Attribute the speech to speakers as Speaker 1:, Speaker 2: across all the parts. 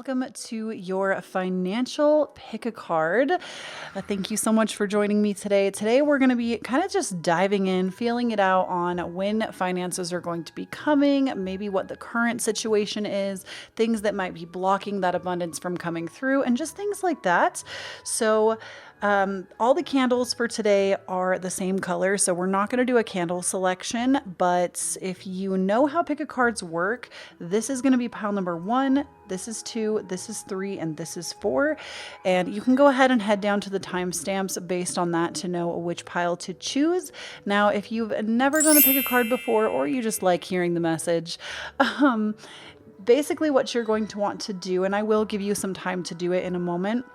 Speaker 1: welcome to your financial pick a card. Thank you so much for joining me today. Today we're going to be kind of just diving in, feeling it out on when finances are going to be coming, maybe what the current situation is, things that might be blocking that abundance from coming through, and just things like that. So all the candles for today are the same color, so we're not going to do a candle selection, but if you know how pick a cards work, this is going to be pile number 1, this is 2, this is 3, and this is 4, and you can go ahead and head down to the timestamps based on that to know which pile to choose. Now, if you've never done a pick a card before, or you just like hearing the message, basically what you're going to want to do, and I will give you some time to do it in a moment,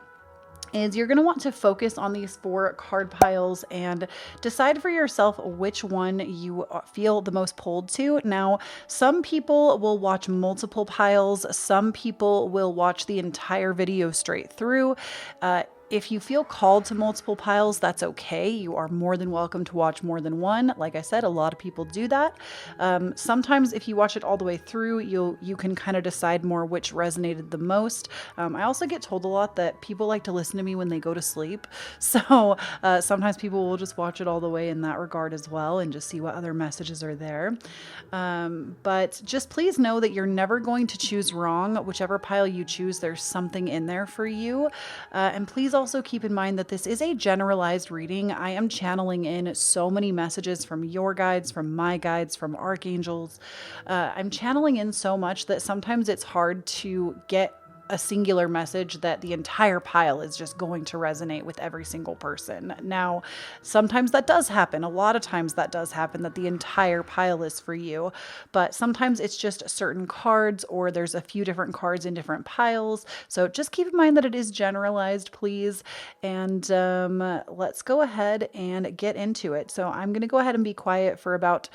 Speaker 1: is you're going to want to focus on these 4 card piles and decide for yourself which one you feel the most pulled to. Now, some people will watch multiple piles. Some people will watch the entire video straight through. If you feel called to multiple piles, that's okay. You are more than welcome to watch more than one. Like I said, a lot of people do that. Sometimes if you watch it all the way through, you can kind of decide more which resonated the most. I also get told a lot that people like to listen to me when they go to sleep. So sometimes people will just watch it all the way in that regard as well and just see what other messages are there. But just please know that you're never going to choose wrong. Whichever pile you choose, there's something in there for you. And please also keep in mind that this is a generalized reading. I am channeling in so many messages from your guides, from my guides, from archangels. I'm channeling in so much that sometimes it's hard to get a singular message that the entire pile is just going to resonate with every single person. Now, sometimes that does happen. A lot of times that does happen, that the entire pile is for you, but sometimes it's just certain cards, or there's a few different cards in different piles. So just keep in mind that it is generalized, please. And let's go ahead and get into it. So I'm going to go ahead and be quiet for about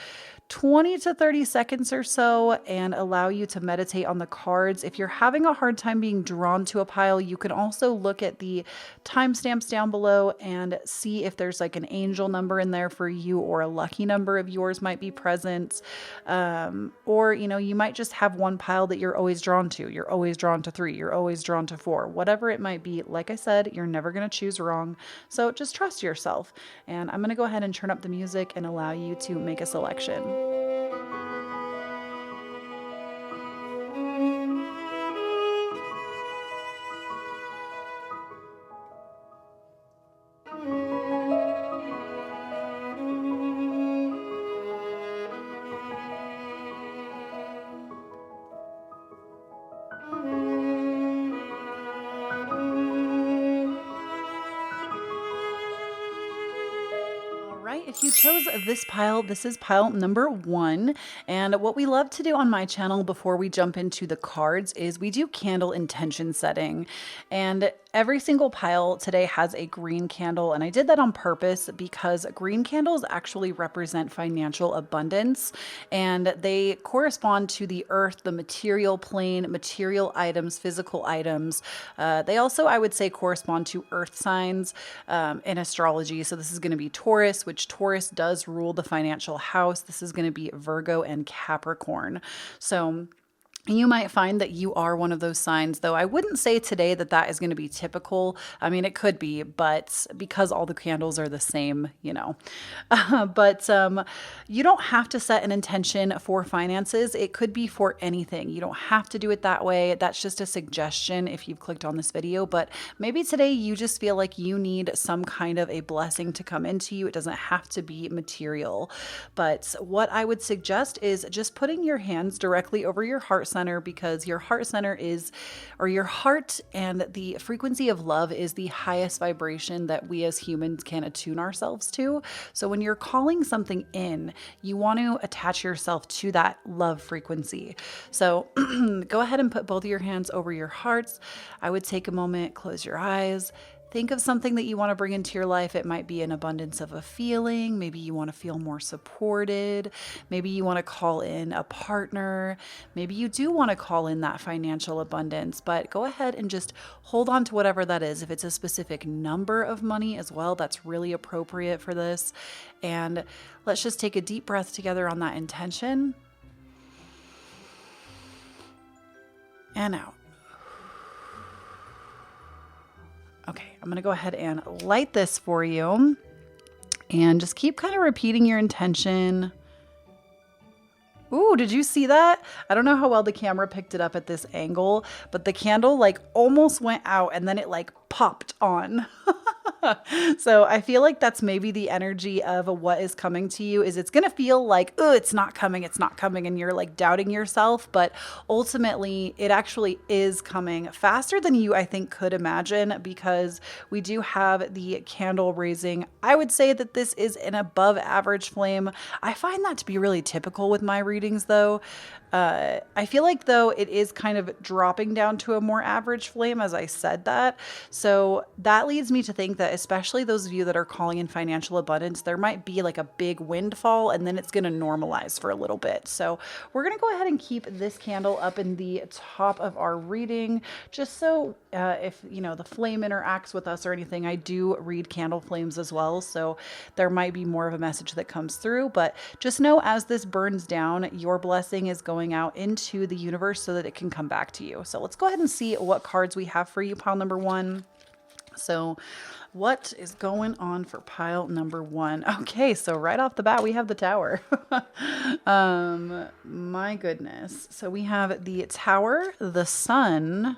Speaker 1: 20 to 30 seconds or so and allow you to meditate on the cards. If you're having a hard time being drawn to a pile, you can also look at the timestamps down below and see if there's like an angel number in there for you, or a lucky number of yours might be present. Or, you might just have one pile that you're always drawn to. You're always drawn to 3. You're always drawn to 4. Whatever it might be, like I said, you're never going to choose wrong. So just trust yourself. And I'm going to go ahead and turn up the music and allow you to make a selection. If you chose this pile, this is pile number 1. And what we love to do on my channel before we jump into the cards is we do candle intention setting. And every single pile today has a green candle. And I did that on purpose because green candles actually represent financial abundance. And they correspond to the earth, the material plane, material items, physical items. They also, I would say, correspond to earth signs in astrology. So this is going to be Taurus, which Taurus does rule the financial house. This is going to be Virgo and Capricorn. So you might find that you are one of those signs, though I wouldn't say today that that is going to be typical. I mean, it could be, but because all the candles are the same, But you don't have to set an intention for finances. It could be for anything. You don't have to do it that way. That's just a suggestion if you've clicked on this video. But maybe today you just feel like you need some kind of a blessing to come into you. It doesn't have to be material. But what I would suggest is just putting your hands directly over your heart center, because your heart center is, or your heart and the frequency of love is the highest vibration that we as humans can attune ourselves to. So when you're calling something in, you want to attach yourself to that love frequency. So go ahead and put both of your hands over your hearts. I would take a moment, close your eyes. Think of something that you want to bring into your life. It might be an abundance of a feeling. Maybe you want to feel more supported. Maybe you want to call in a partner. Maybe you do want to call in that financial abundance, but go ahead and just hold on to whatever that is. If it's a specific number of money as well, that's really appropriate for this. And let's just take a deep breath together on that intention. And out. Okay, I'm going to go ahead and light this for you and just keep kind of repeating your intention. Ooh, did you see that? I don't know how well the camera picked it up at this angle, but the candle like almost went out and then it like popped on. So I feel like that's maybe the energy of what is coming to you is it's going to feel like, oh, it's not coming. And you're like doubting yourself. But ultimately, it actually is coming faster than you, I think, could imagine, because we do have the candle raising. I would say that this is an above average flame. I find that to be really typical with my readings, though. I feel like, though, it is kind of dropping down to a more average flame as I said that. So that leads me to think that, especially those of you that are calling in financial abundance, there might be like a big windfall and then it's going to normalize for a little bit. So we're going to go ahead and keep this candle up in the top of our reading, just so if, you know, the flame interacts with us or anything. I do read candle flames as well, so there might be more of a message that comes through. But just know, as this burns down, your blessing is going out into the universe so that it can come back to you. So let's go ahead and see what cards we have for you, pile number one. So what is going on for pile number one? Okay, so right off the bat, we have the Tower. My goodness. So we have the Tower, the Sun,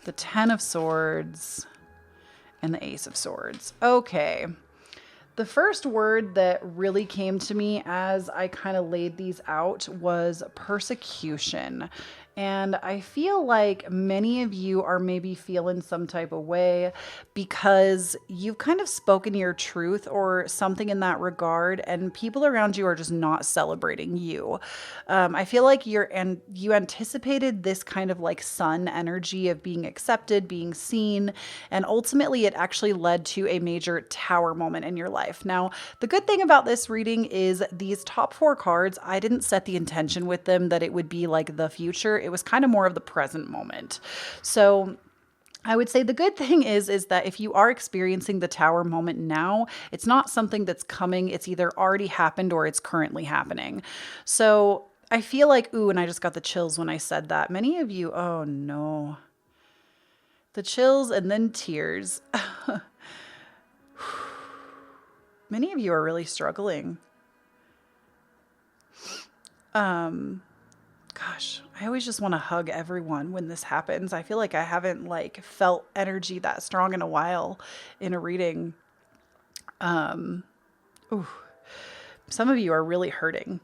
Speaker 1: the Ten of Swords, and the Ace of Swords. Okay. The first word that really came to me as I kind of laid these out was persecution. And I feel like many of you are maybe feeling some type of way because you've kind of spoken your truth or something in that regard, and people around you are just not celebrating you. I feel like you anticipated this kind of like sun energy of being accepted, being seen, and ultimately it actually led to a major Tower moment in your life. Now, the good thing about this reading is these top four cards, I didn't set the intention with them that it would be like the future. It was kind of more of the present moment. So I would say the good thing is that if you are experiencing the Tower moment now, it's not something that's coming. It's either already happened or it's currently happening. So I feel like, ooh, and I just got the chills when I said that. Many of you, oh no. The chills and then tears. Many of you are really struggling. Gosh, I always just want to hug everyone when this happens. I feel like I haven't like felt energy that strong in a while in a reading. Ooh, some of you are really hurting.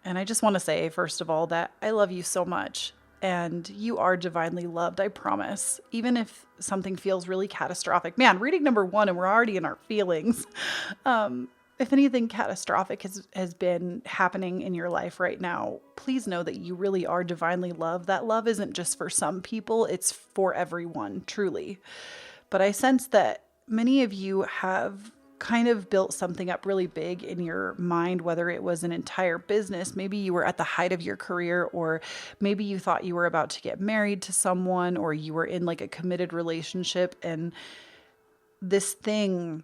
Speaker 1: And I just want to say, first of all, that I love you so much. And you are divinely loved, I promise. Even if something feels really catastrophic. Man, reading number one and we're already in our feelings. If anything catastrophic has been happening in your life right now, please know that you really are divinely loved. That love isn't just for some people, it's for everyone, truly. But I sense that many of you have kind of built something up really big in your mind, whether it was an entire business, maybe you were at the height of your career, or maybe you thought you were about to get married to someone, or you were in like a committed relationship, and this thing,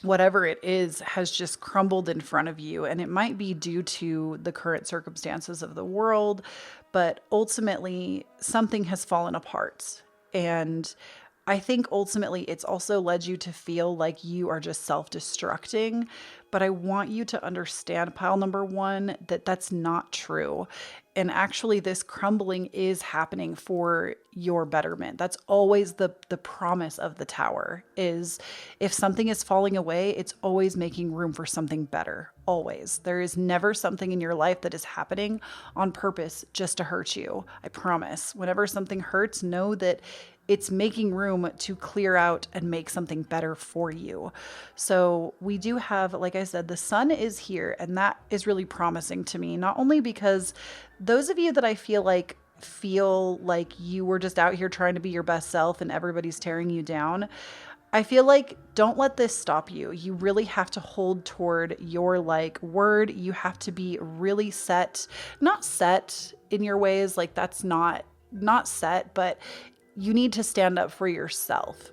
Speaker 1: whatever it is, has just crumbled in front of you. And it might be due to the current circumstances of the world, but ultimately something has fallen apart. And I think ultimately it's also led you to feel like you are just self-destructing. But I want you to understand, pile number one, that that's not true. And actually this crumbling is happening for your betterment. That's always the promise of the Tower, is if something is falling away, it's always making room for something better. Always. There is never something in your life that is happening on purpose just to hurt you. I promise. Whenever something hurts, know that it's making room to clear out and make something better for you. So we do have, like I said, the sun is here, and that is really promising to me, not only because those of you that I feel like you were just out here trying to be your best self and everybody's tearing you down. I feel like don't let this stop you. You really have to hold toward your like word. You have to be really not set in your ways. Like that's not set, but you need to stand up for yourself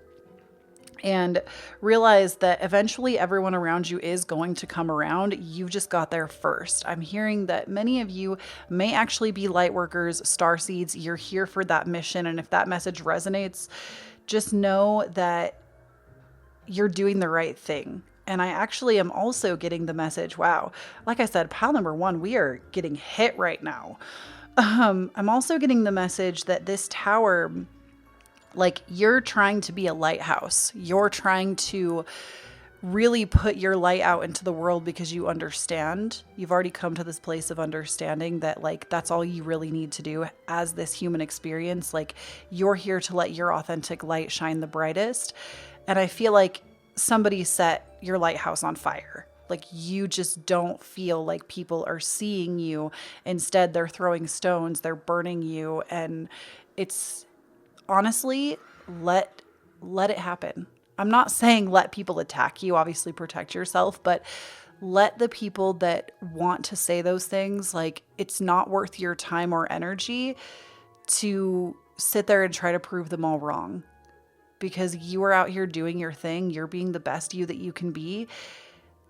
Speaker 1: and realize that eventually everyone around you is going to come around. You've just got there first. I'm hearing that many of you may actually be light workers, starseeds. You're here for that mission. And if that message resonates, just know that you're doing the right thing. And I actually am also getting the message, wow, like I said, pile number 1, we are getting hit right now. I'm also getting the message that this tower, like, you're trying to be a lighthouse. You're trying to really put your light out into the world because you understand. You've already come to this place of understanding that, like, that's all you really need to do as this human experience. Like, you're here to let your authentic light shine the brightest. And I feel like somebody set your lighthouse on fire. Like, you just don't feel like people are seeing you. Instead, they're throwing stones, they're burning you. And it's honestly, let it happen. I'm not saying let people attack you, obviously protect yourself, but let the people that want to say those things, like, it's not worth your time or energy to sit there and try to prove them all wrong, because you are out here doing your thing. You're being the best you that you can be.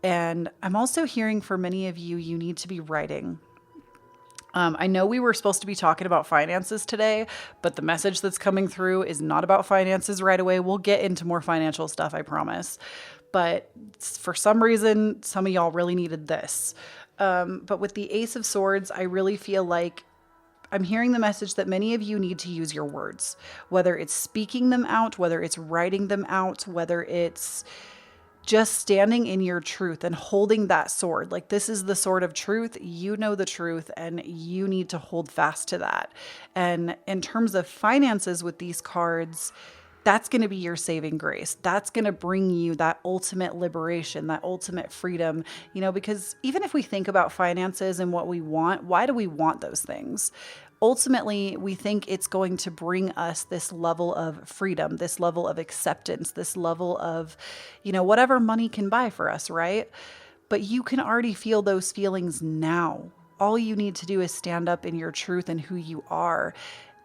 Speaker 1: And I'm also hearing for many of you, you need to be writing. I know we were supposed to be talking about finances today, but the message that's coming through is not about finances right away. We'll get into more financial stuff, I promise. But for some reason, some of y'all really needed this. But with the Ace of Swords, I really feel like I'm hearing the message that many of you need to use your words, whether it's speaking them out, whether it's writing them out, whether it's just standing in your truth and holding that sword. Like, this is the sword of truth. You know the truth, and you need to hold fast to that. And in terms of finances with these cards, that's going to be your saving grace. That's going to bring you that ultimate liberation, that ultimate freedom, because even if we think about finances and what we want, why do we want those things? Ultimately, we think it's going to bring us this level of freedom, this level of acceptance, this level of, whatever money can buy for us, right? But you can already feel those feelings now. All you need to do is stand up in your truth and who you are.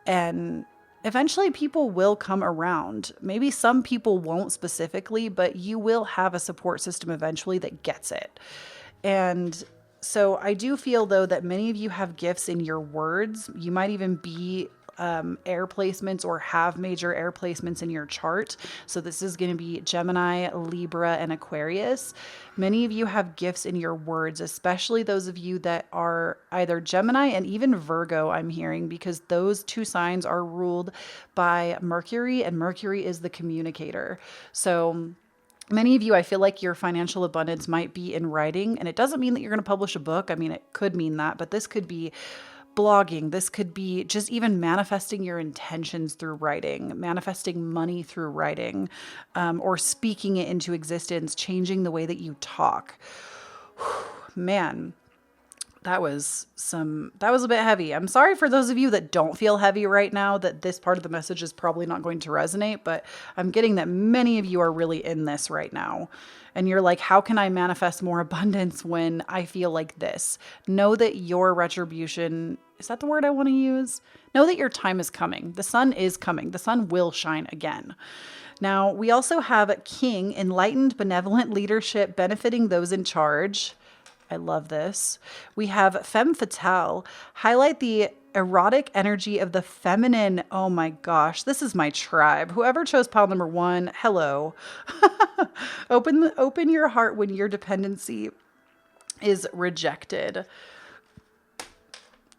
Speaker 1: And eventually people will come around. Maybe some people won't specifically, but you will have a support system eventually that gets it. And so I do feel, though, that many of you have gifts in your words. You might even be air placements or have major air placements in your chart. So this is going to be Gemini, Libra, and Aquarius. Many of you have gifts in your words, especially those of you that are either Gemini and even Virgo, I'm hearing, because those 2 signs are ruled by Mercury, and Mercury is the communicator. So many of you, I feel like your financial abundance might be in writing, and it doesn't mean that you're going to publish a book. I mean, it could mean that, but this could be blogging. This could be just even manifesting your intentions through writing, manifesting money through writing, or speaking it into existence, changing the way that you talk. Man, that was a bit heavy. I'm sorry for those of you that don't feel heavy right now, that this part of the message is probably not going to resonate, but I'm getting that many of you are really in this right now. And you're like, how can I manifest more abundance when I feel like this? Know that your retribution, is that the word I want to use? Know that your time is coming. The sun is coming. The sun will shine again. Now, we also have King, enlightened, benevolent leadership, benefiting those in charge. I love this. We have Femme Fatale, highlight the erotic energy of the feminine. Oh my gosh, this is my tribe. Whoever chose pile number 1, hello. Open your heart when your dependency is rejected.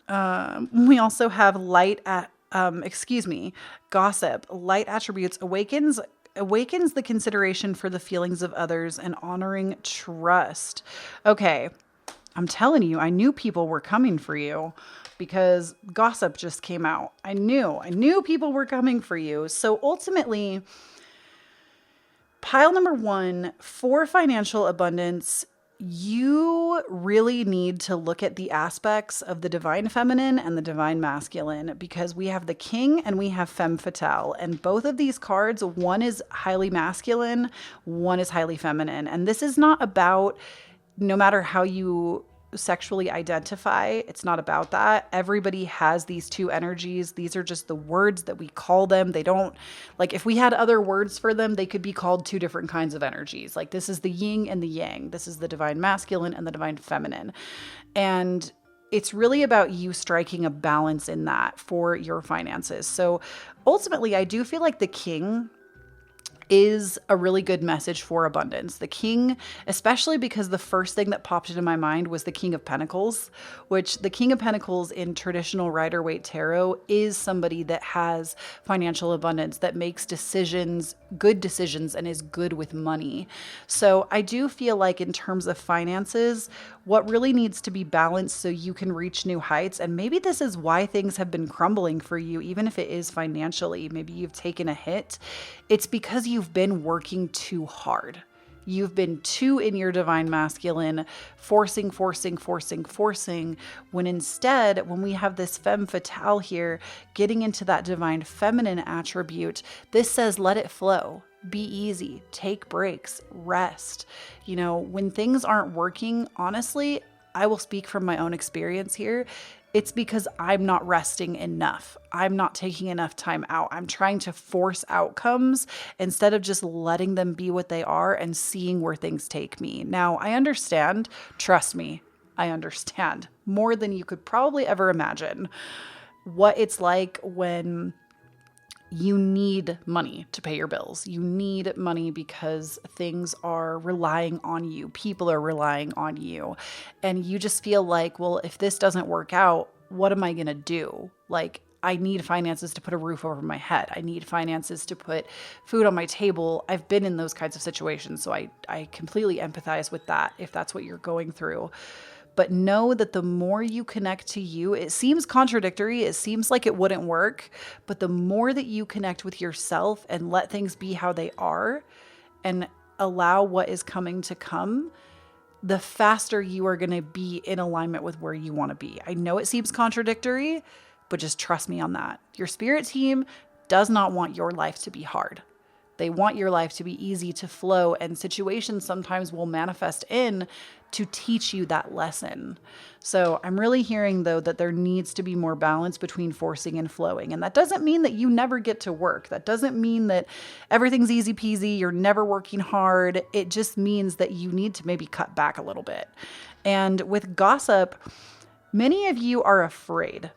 Speaker 1: We also have gossip. Light attributes awakens the consideration for the feelings of others and honoring trust. Okay, I'm telling you, I knew people were coming for you because gossip just came out. I knew people were coming for you. So ultimately, pile number 1, for financial abundance, you really need to look at the aspects of the divine feminine and the divine masculine, because we have the King and we have Femme Fatale. And both of these cards, one is highly masculine, one is highly feminine. And this is not about, no matter how you sexually identify, it's not about that. Everybody has these 2 energies. These are just the words that we call them. They don't, like, if we had other words for them, they could be called 2 different kinds of energies. Like, this is the yin and the yang. This is the divine masculine and the divine feminine. And it's really about you striking a balance in that for your finances. So ultimately, I do feel like the King is a really good message for abundance. The king, especially because the first thing that popped into my mind was the King of Pentacles, which the King of Pentacles in traditional Rider-Waite tarot is somebody that has financial abundance, that makes decisions, good decisions, and is good with money. So I do feel like in terms of finances, what really needs to be balanced so you can reach new heights. And maybe this is why things have been crumbling for you, even if it is financially. Maybe you've taken a hit. It's because you've been working too hard. You've been too in your divine masculine, forcing, when instead, when we have this femme fatale here, getting into that divine feminine attribute, this says, let it flow. Be easy, take breaks, rest. You know, when things aren't working, honestly, I will speak from my own experience here. It's because I'm not resting enough. I'm not taking enough time out. I'm trying to force outcomes instead of just letting them be what they are and seeing where things take me. Now, I understand. Trust me, I understand more than you could probably ever imagine what it's like when you need money to pay your bills. You need money because things are relying on you. People are relying on you. And you just feel like, well, if this doesn't work out, what am I going to do? Like, I need finances to put a roof over my head. I need finances to put food on my table. I've been in those kinds of situations. So I completely empathize with that if that's what you're going through. But know that the more you connect to you, it seems contradictory. It seems like it wouldn't work. But the more that you connect with yourself and let things be how they are and allow what is coming to come, the faster you are going to be in alignment with where you want to be. I know it seems contradictory, but just trust me on that. Your spirit team does not want your life to be hard. They want your life to be easy to flow, and situations sometimes will manifest in to teach you that lesson. So I'm really hearing, though, that there needs to be more balance between forcing and flowing. And that doesn't mean that you never get to work. That doesn't mean that everything's easy peasy, you're never working hard. It just means that you need to maybe cut back a little bit. And with gossip, many of you are afraid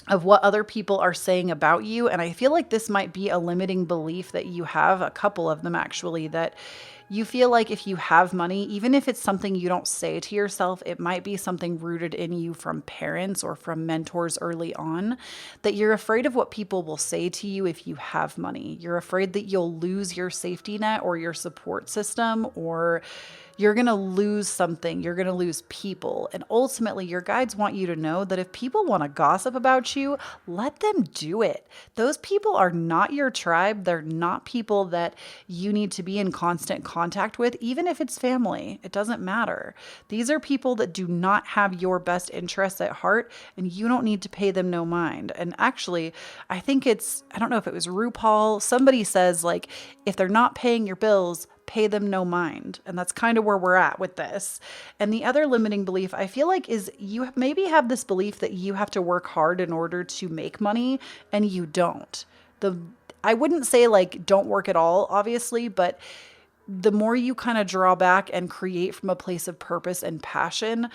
Speaker 1: of what other people are saying about you. And I feel like this might be a limiting belief that you have, a couple of them actually, that you feel like if you have money, even if it's something you don't say to yourself, it might be something rooted in you from parents or from mentors early on, that you're afraid of what people will say to you if you have money. You're afraid that you'll lose your safety net or your support system, or you're going to lose something. You're going to lose people. And ultimately, your guides want you to know that if people want to gossip about you, let them do it. Those people are not your tribe. They're not people that you need to be in constant contact with, even if it's family. It doesn't matter. These are people that do not have your best interests at heart, and you don't need to pay them no mind. And actually, I think I don't know if it was RuPaul, somebody says, like, if they're not paying your bills, pay them no mind. And that's kind of where we're at with this. And the other limiting belief I feel like is you maybe have this belief that you have to work hard in order to make money, and you don't. I wouldn't say like don't work at all, obviously, but the more you kind of draw back and create from a place of purpose and passion,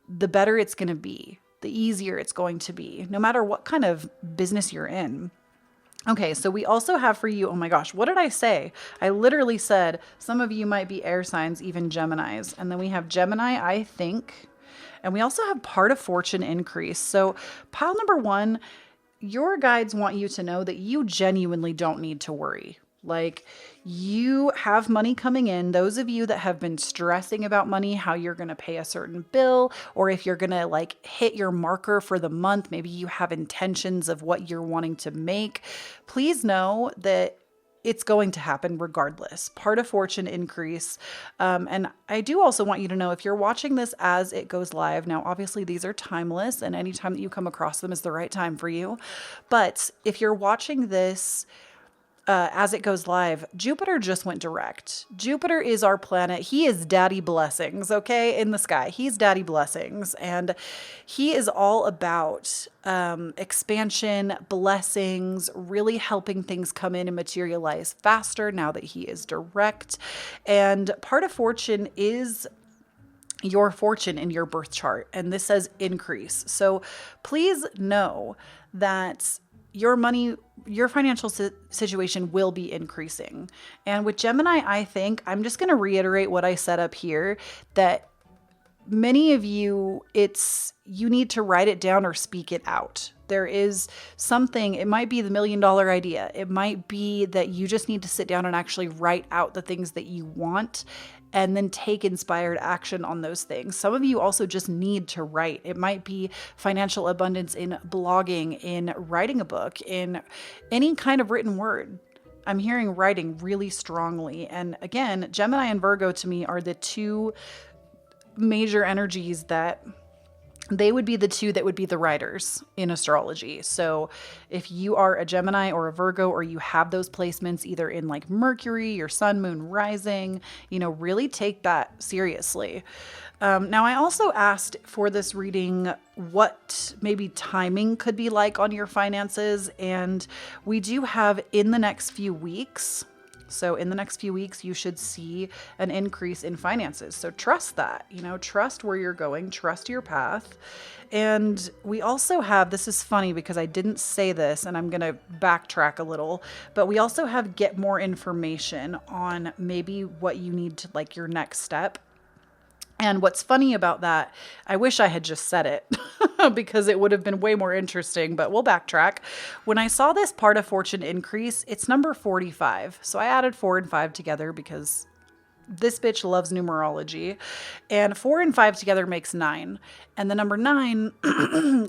Speaker 1: the better it's going to be, the easier it's going to be, no matter what kind of business you're in. Okay, so we also have for you, oh my gosh, what did I say? I literally said some of you might be air signs, even Geminis. And then we have Gemini, I think. And we also have part of fortune increase. So pile number 1, your guides want you to know that you genuinely don't need to worry. Like, you have money coming in. Those of you that have been stressing about money, how you're going to pay a certain bill, or if you're going to like hit your marker for the month, maybe you have intentions of what you're wanting to make. Please know that it's going to happen regardless. Part of fortune increase. And I do also want you to know, if you're watching this as it goes live, now obviously these are timeless and anytime that you come across them is the right time for you. But if you're watching this as it goes live, Jupiter just went direct. Jupiter is our planet. He is daddy blessings, okay, in the sky. He's daddy blessings. And he is all about expansion, blessings, really helping things come in and materialize faster now that he is direct. And part of fortune is your fortune in your birth chart. And this says increase. So please know that your money, your financial situation will be increasing. And with Gemini, I think I'm just going to reiterate what I said up here, that many of you, you need to write it down or speak it out. There is something, it might be the $1 million idea. It might be that you just need to sit down and actually write out the things that you want and then take inspired action on those things. Some of you also just need to write. It might be financial abundance in blogging, in writing a book, in any kind of written word. I'm hearing writing really strongly. And again, Gemini and Virgo to me are the two major energies that they would be the two that would be the writers in astrology. So if you are a Gemini or a Virgo, or you have those placements either in like Mercury, your sun, moon, rising, really take that seriously. Now, I also asked for this reading what maybe timing could be like on your finances. And we do have in the next few weeks. So in the next few weeks, you should see an increase in finances. So trust that, trust where you're going, trust your path. And we also have, this is funny because I didn't say this and I'm going to backtrack a little, but we also have get more information on maybe what you need to, like, your next step. And what's funny about that, I wish I had just said it because it would have been way more interesting, but we'll backtrack. When I saw this part of fortune increase, it's number 45. So I added 4 and 5 together because this bitch loves numerology. And 4 and 5 together makes 9. And the number 9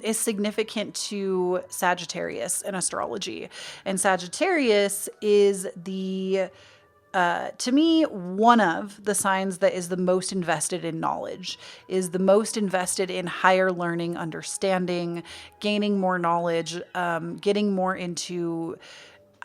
Speaker 1: is significant to Sagittarius in astrology. And Sagittarius is to me, one of the signs that is the most invested in knowledge, is the most invested in higher learning, understanding, gaining more knowledge, getting more into,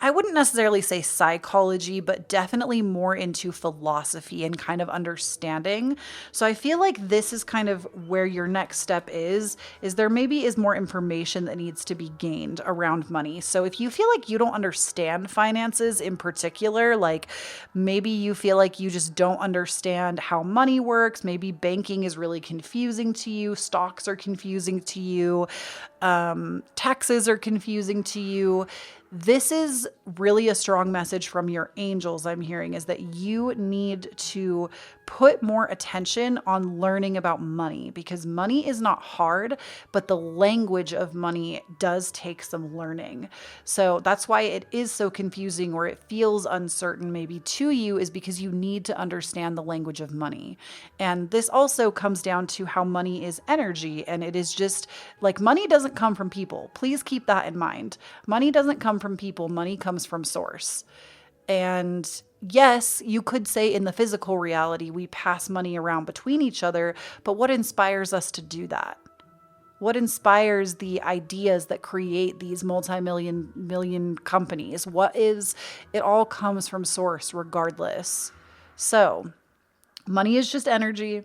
Speaker 1: I wouldn't necessarily say psychology, but definitely more into philosophy and kind of understanding. So I feel like this is kind of where your next step is there maybe is more information that needs to be gained around money. So if you feel like you don't understand finances in particular, like maybe you feel like you just don't understand how money works, maybe banking is really confusing to you, stocks are confusing to you, taxes are confusing to you, this is really a strong message from your angels I'm hearing, is that you need to put more attention on learning about money, because money is not hard, but the language of money does take some learning. So that's why it is so confusing, or it feels uncertain maybe to you, is because you need to understand the language of money. And this also comes down to how money is energy. And it is just like, money doesn't come from people. Please keep that in mind. Money doesn't come from people. Money comes from source. And yes, you could say in the physical reality, we pass money around between each other, but what inspires us to do that? What inspires the ideas that create these multi-million companies? It all comes from source regardless. So money is just energy.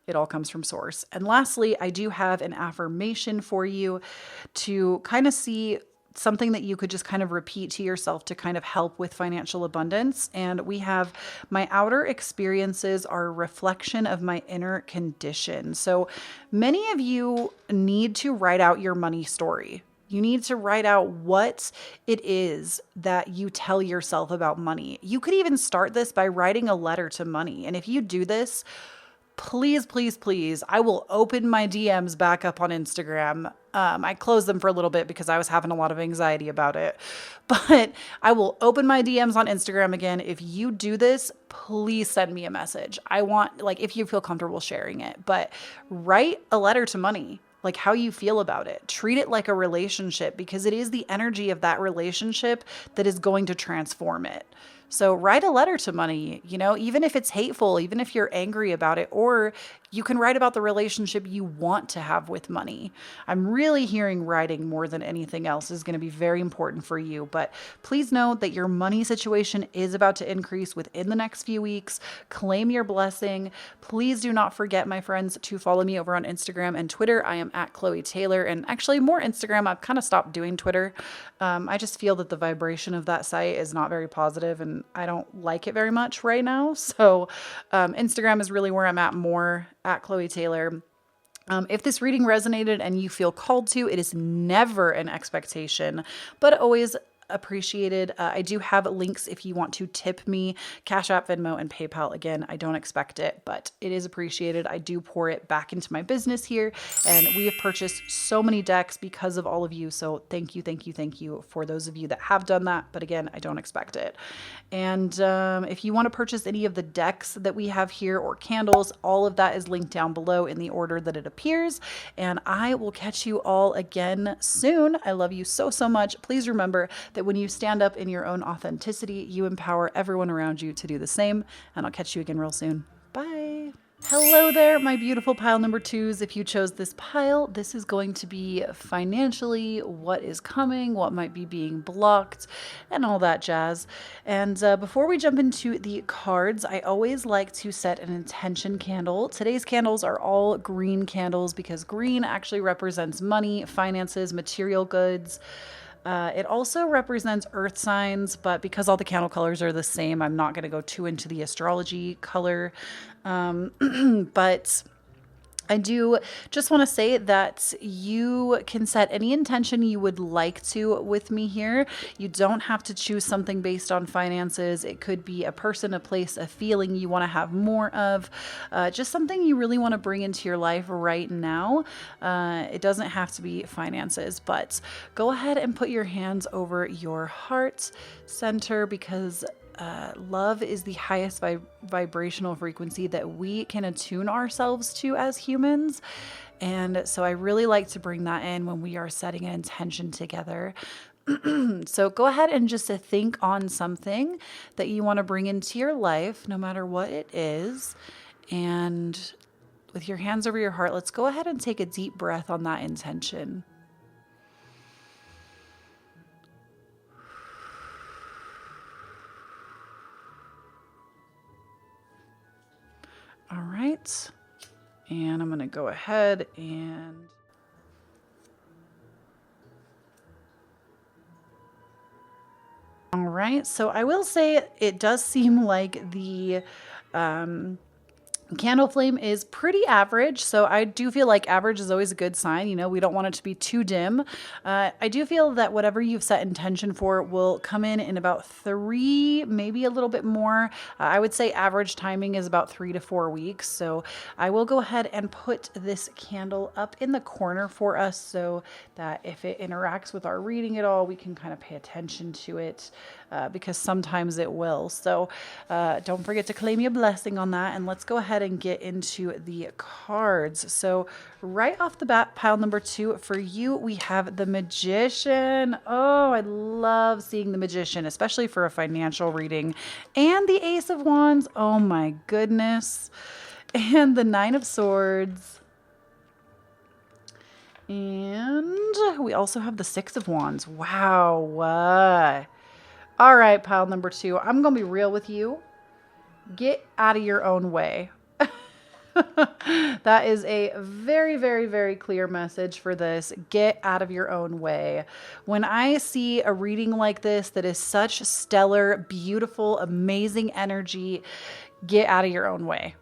Speaker 1: It all comes from source. And lastly, I do have an affirmation for you to kind of see something that you could just kind of repeat to yourself to kind of help with financial abundance. And we have, my outer experiences are a reflection of my inner condition. So many of you need to write out your money story. You need to write out what it is that you tell yourself about money. You could even start this by writing a letter to money. And if you do this, please, please, please, I will open my DMs back up on Instagram. I closed them for a little bit because I was having a lot of anxiety about it. But I will open my DMs on Instagram again. If you do this, please send me a message. I want, like, if you feel comfortable sharing it, but write a letter to money, like how you feel about it. Treat it like a relationship, because it is the energy of that relationship that is going to transform it. So write a letter to money, even if it's hateful, even if you're angry about it, or you can write about the relationship you want to have with money. I'm really hearing writing more than anything else is going to be very important for you. But please know that your money situation is about to increase within the next few weeks. Claim your blessing. Please do not forget, my friends, to follow me over on Instagram and Twitter. I am at Kloee Taylor, and actually more Instagram. I've kind of stopped doing Twitter. I just feel that the vibration of that site is not very positive, and I don't like it very much right now. So Instagram is really where I'm at more, at Kloee Taylor. If this reading resonated and you feel called to, it is never an expectation, but always appreciated. I do have links if you want to tip me, Cashapp, Venmo, and PayPal. Again, I don't expect it, but it is appreciated. I do pour it back into my business here, and we have purchased so many decks because of all of you. So thank you, thank you, thank you for those of you that have done that. But again, I don't expect it. And if you want to purchase any of the decks that we have here or candles, all of that is linked down below in the order that it appears. And I will catch you all again soon. I love you so, so much. Please remember that when you stand up in your own authenticity, you empower everyone around you to do the same. And I'll catch you again real soon. Bye. Hello there, my beautiful pile number twos. If you chose this pile, this is going to be financially what is coming, what might be being blocked, and all that jazz. And before we jump into the cards, I always like to set an intention candle. Today's candles are all green candles because green actually represents money, finances, material goods. It also represents earth signs, but because all the candle colors are the same, I'm not going to go too into the astrology color. But I do just want to say that you can set any intention you would like to with me here. You don't have to choose something based on finances. It could be a person, a place, a feeling you want to have more of, just something you really want to bring into your life right now. It doesn't have to be finances, but go ahead and put your hands over your heart center because love is the highest vibrational frequency that we can attune ourselves to as humans. And so I really like to bring that in when we are setting an intention together. So go ahead and just think on something that you want to bring into your life, no matter what it is. And with your hands over your heart, let's go ahead and take a deep breath on that intention. All right, and I'm going to go ahead and all right, so I will say it does seem like the candle flame is pretty average, so I do feel like average is always a good sign. You know, we don't want it to be too dim. I do feel that whatever you've set intention for will come in about 3, maybe a little bit more. I would say average timing is about 3 to 4 weeks. So I will go ahead and put this candle up in the corner for us so that if it interacts with our reading at all, we can kind of pay attention to it because sometimes it will. So don't forget to claim your blessing on that, and let's go ahead and get into the cards. So right off the bat, pile number 2 for you, we have the Magician. Oh, I love seeing the Magician, especially for a financial reading. And the Ace of Wands. Oh my goodness. And the Nine of Swords. And we also have the Six of Wands. Wow. All right, pile number 2. I'm going to be real with you. Get out of your own way. That is a very, very, very clear message for this. Get out of your own way. When I see a reading like this that is such stellar, beautiful, amazing energy, get out of your own way.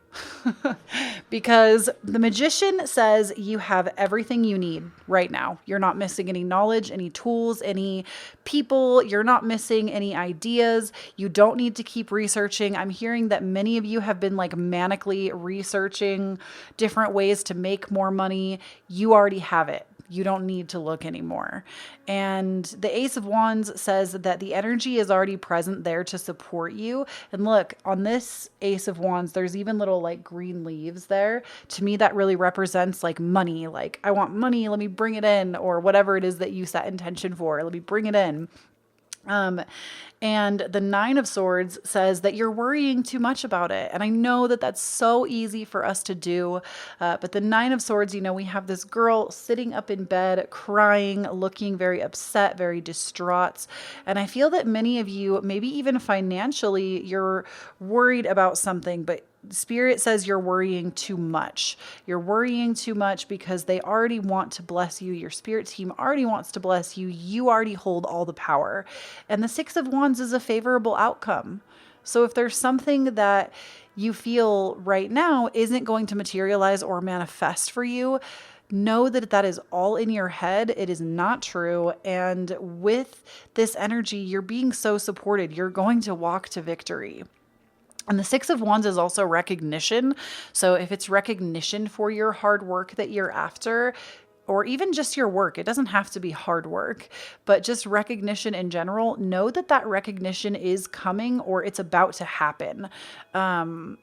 Speaker 1: Because the Magician says you have everything you need right now. You're not missing any knowledge, any tools, any people. You're not missing any ideas. You don't need to keep researching. I'm hearing that many of you have been like manically researching different ways to make more money. You already have it. You don't need to look anymore. And the Ace of Wands says that the energy is already present there to support you. And look, on this Ace of Wands, there's even little like green leaves there. To me, that really represents like money. Like, I want money, let me bring it in, or whatever it is that you set intention for. Let me bring it in. And the Nine of Swords says that you're worrying too much about it. And I know that that's so easy for us to do. But the Nine of Swords, you know, we have this girl sitting up in bed, crying, looking very upset, very distraught. And I feel that many of you, maybe even financially, you're worried about something, but Spirit says you're worrying too much. You're worrying too much because they already want to bless you. Your spirit team already wants to bless you. You already hold all the power. And the Six of Wands is a favorable outcome. So if there's something that you feel right now isn't going to materialize or manifest for you, know that that is all in your head. It is not true. And with this energy, you're being so supported. You're going to walk to victory. And the Six of Wands is also recognition. So if it's recognition for your hard work that you're after, or even just your work, it doesn't have to be hard work, but just recognition in general, know that that recognition is coming, or it's about to happen,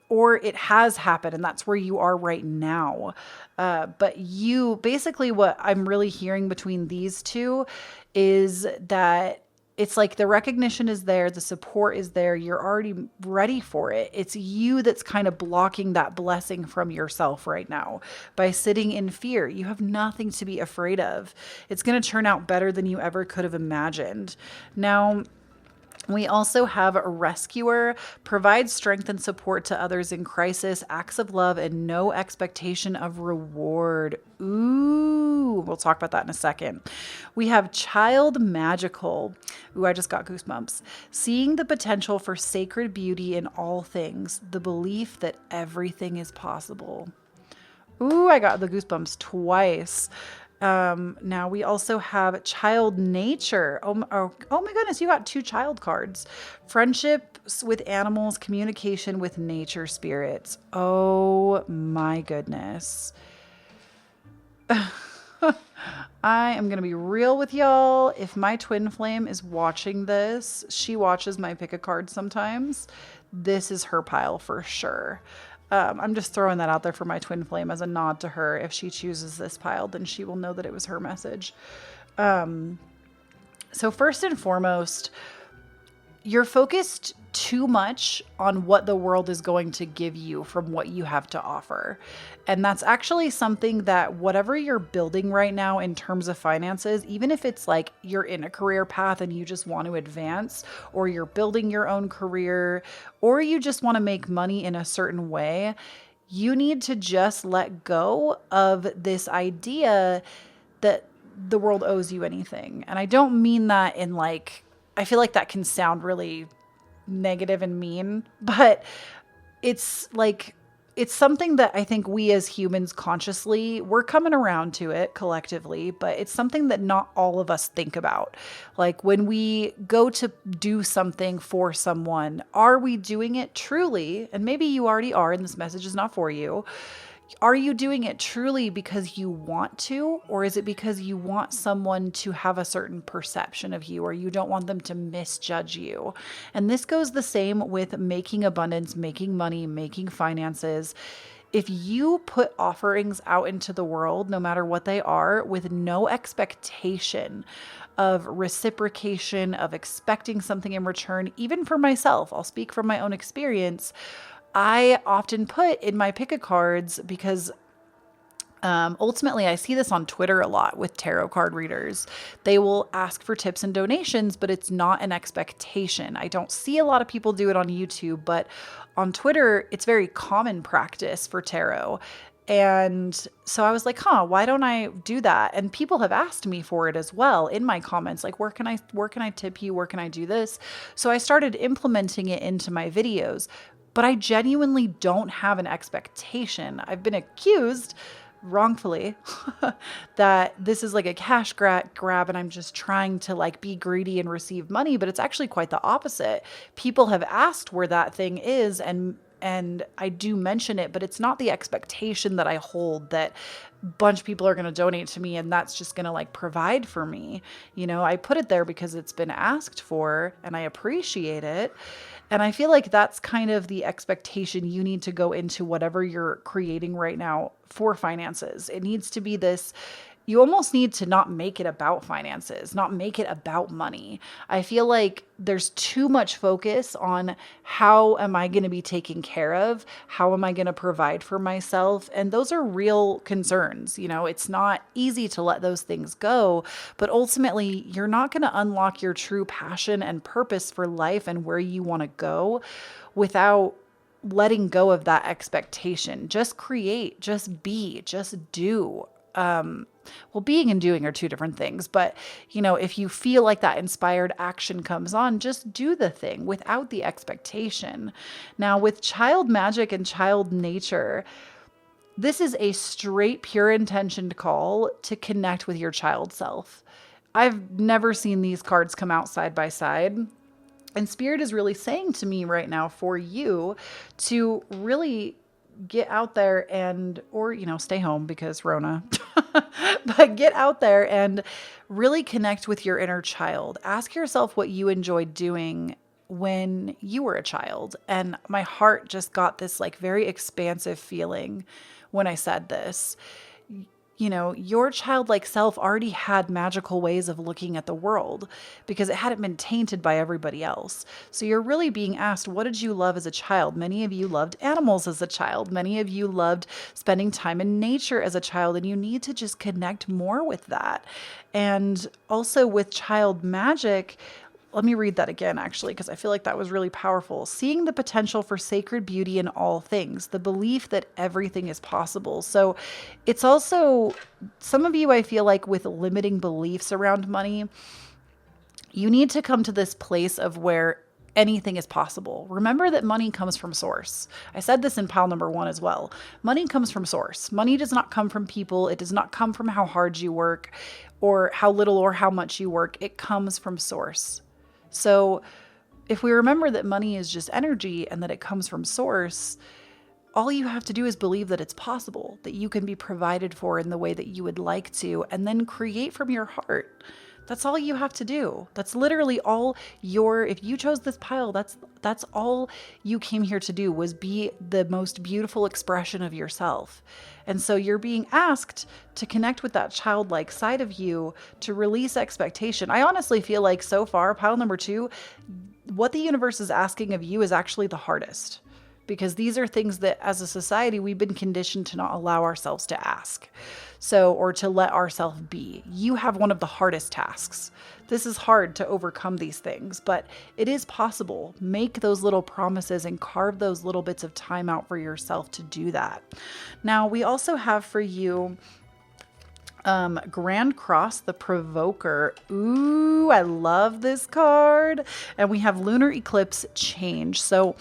Speaker 1: or it has happened, and that's where you are right now. But you basically, what I'm really hearing between these two is that it's like the recognition is there, the support is there, you're already ready for it. It's you that's kind of blocking that blessing from yourself right now by sitting in fear. You have nothing to be afraid of. It's going to turn out better than you ever could have imagined. Now, we also have a rescuer, provides strength and support to others in crisis, acts of love, and no expectation of reward. Ooh, we'll talk about that in a second. We have child magical. Ooh, I just got goosebumps. Seeing the potential for sacred beauty in all things, the belief that everything is possible. Ooh, I got the goosebumps twice. Now we also have child nature. Oh my goodness, you got 2 child cards. Friendships with animals, communication with nature spirits. Oh my goodness. I am going to be real with y'all. If my twin flame is watching this, she watches my pick a card sometimes. This is her pile for sure. I'm just throwing that out there for my twin flame as a nod to her. If she chooses this pile, then she will know that it was her message. So first and foremost, you're focused too much on what the world is going to give you from what you have to offer. And that's actually something that whatever you're building right now in terms of finances, even if it's like you're in a career path and you just want to advance, or you're building your own career, or you just want to make money in a certain way, you need to just let go of this idea that the world owes you anything. And I don't mean that in like, I feel like that can sound really negative and mean, but it's like, it's something that I think we as humans consciously, we're coming around to it collectively, but it's something that not all of us think about. Like when we go to do something for someone, are we doing it truly? And maybe you already are, and this message is not for you. Are you doing it truly because you want to, or is it because you want someone to have a certain perception of you, or you don't want them to misjudge you? And this goes the same with making abundance, making money, making finances. If you put offerings out into the world, no matter what they are, with no expectation of reciprocation, of expecting something in return, even for myself, I'll speak from my own experience, I often put in my pick a cards because ultimately I see this on Twitter a lot with tarot card readers. They will ask for tips and donations, but it's not an expectation. I don't see a lot of people do it on YouTube, but on Twitter, it's very common practice for tarot. And so I was like, why don't I do that? And people have asked me for it as well in my comments, like, where can I tip you? Where can I do this? So I started implementing it into my videos. But I genuinely don't have an expectation. I've been accused wrongfully that this is like a cash grab and I'm just trying to like be greedy and receive money, but it's actually quite the opposite. People have asked where that thing is, and I do mention it, but it's not the expectation that I hold that a bunch of people are going to donate to me and that's just going to like provide for me. You know, I put it there because it's been asked for and I appreciate it. And I feel like that's kind of the expectation you need to go into whatever you're creating right now for finances. It needs to be this, you almost need to not make it about finances, not make it about money. I feel like there's too much focus on how am I going to be taken care of? How am I going to provide for myself? And those are real concerns. You know, it's not easy to let those things go, but ultimately you're not going to unlock your true passion and purpose for life and where you want to go without letting go of that expectation. Just create, just be, just do. well, being and doing are two different things. But, if you feel like that inspired action comes on, just do the thing without the expectation. Now, with child magic and child nature, this is a straight, pure intentioned call to connect with your child self. I've never seen these cards come out side by side. And Spirit is really saying to me right now for you to really get out there or stay home because Rona, but get out there and really connect with your inner child. Ask yourself what you enjoyed doing when you were a child. And my heart just got this like very expansive feeling when I said this. Your childlike self already had magical ways of looking at the world because it hadn't been tainted by everybody else. So you're really being asked, what did you love as a child? Many of you loved animals as a child. Many of you loved spending time in nature as a child, and you need to just connect more with that. And also with child magic, let me read that again, actually, because I feel like that was really powerful. Seeing the potential for sacred beauty in all things, the belief that everything is possible. So it's also, some of you, I feel like with limiting beliefs around money, you need to come to this place of where anything is possible. Remember that money comes from source. I said this in pile number 1 as well. Money comes from source. Money does not come from people. It does not come from how hard you work or how little or how much you work. It comes from source. So if we remember that money is just energy and that it comes from source, all you have to do is believe that it's possible, that you can be provided for in the way that you would like to, and then create from your heart. That's all you have to do. That's literally all if you chose this pile, that's all you came here to do, was be the most beautiful expression of yourself. And so you're being asked to connect with that childlike side of you, to release expectation. I honestly feel like so far, pile number 2, what the universe is asking of you is actually the hardest. Because these are things that as a society, we've been conditioned to not allow ourselves to ask. Or to let ourselves be. You have one of the hardest tasks. This is hard to overcome these things, but it is possible. Make those little promises and carve those little bits of time out for yourself to do that. Now, we also have for you Grand Cross, the Provoker. Ooh, I love this card. And we have Lunar Eclipse Change. So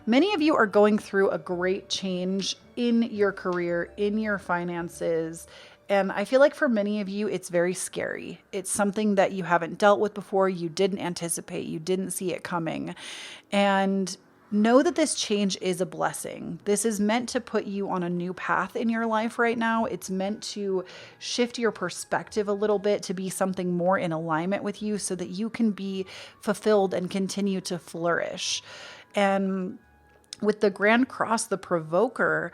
Speaker 1: many of you are going through a great change in your career, in your finances. And I feel like for many of you, it's very scary. It's something that you haven't dealt with before. You didn't anticipate. You didn't see it coming. And know that this change is a blessing. This is meant to put you on a new path in your life right now. It's meant to shift your perspective a little bit to be something more in alignment with you so that you can be fulfilled and continue to flourish. And with the Grand Cross, the Provoker,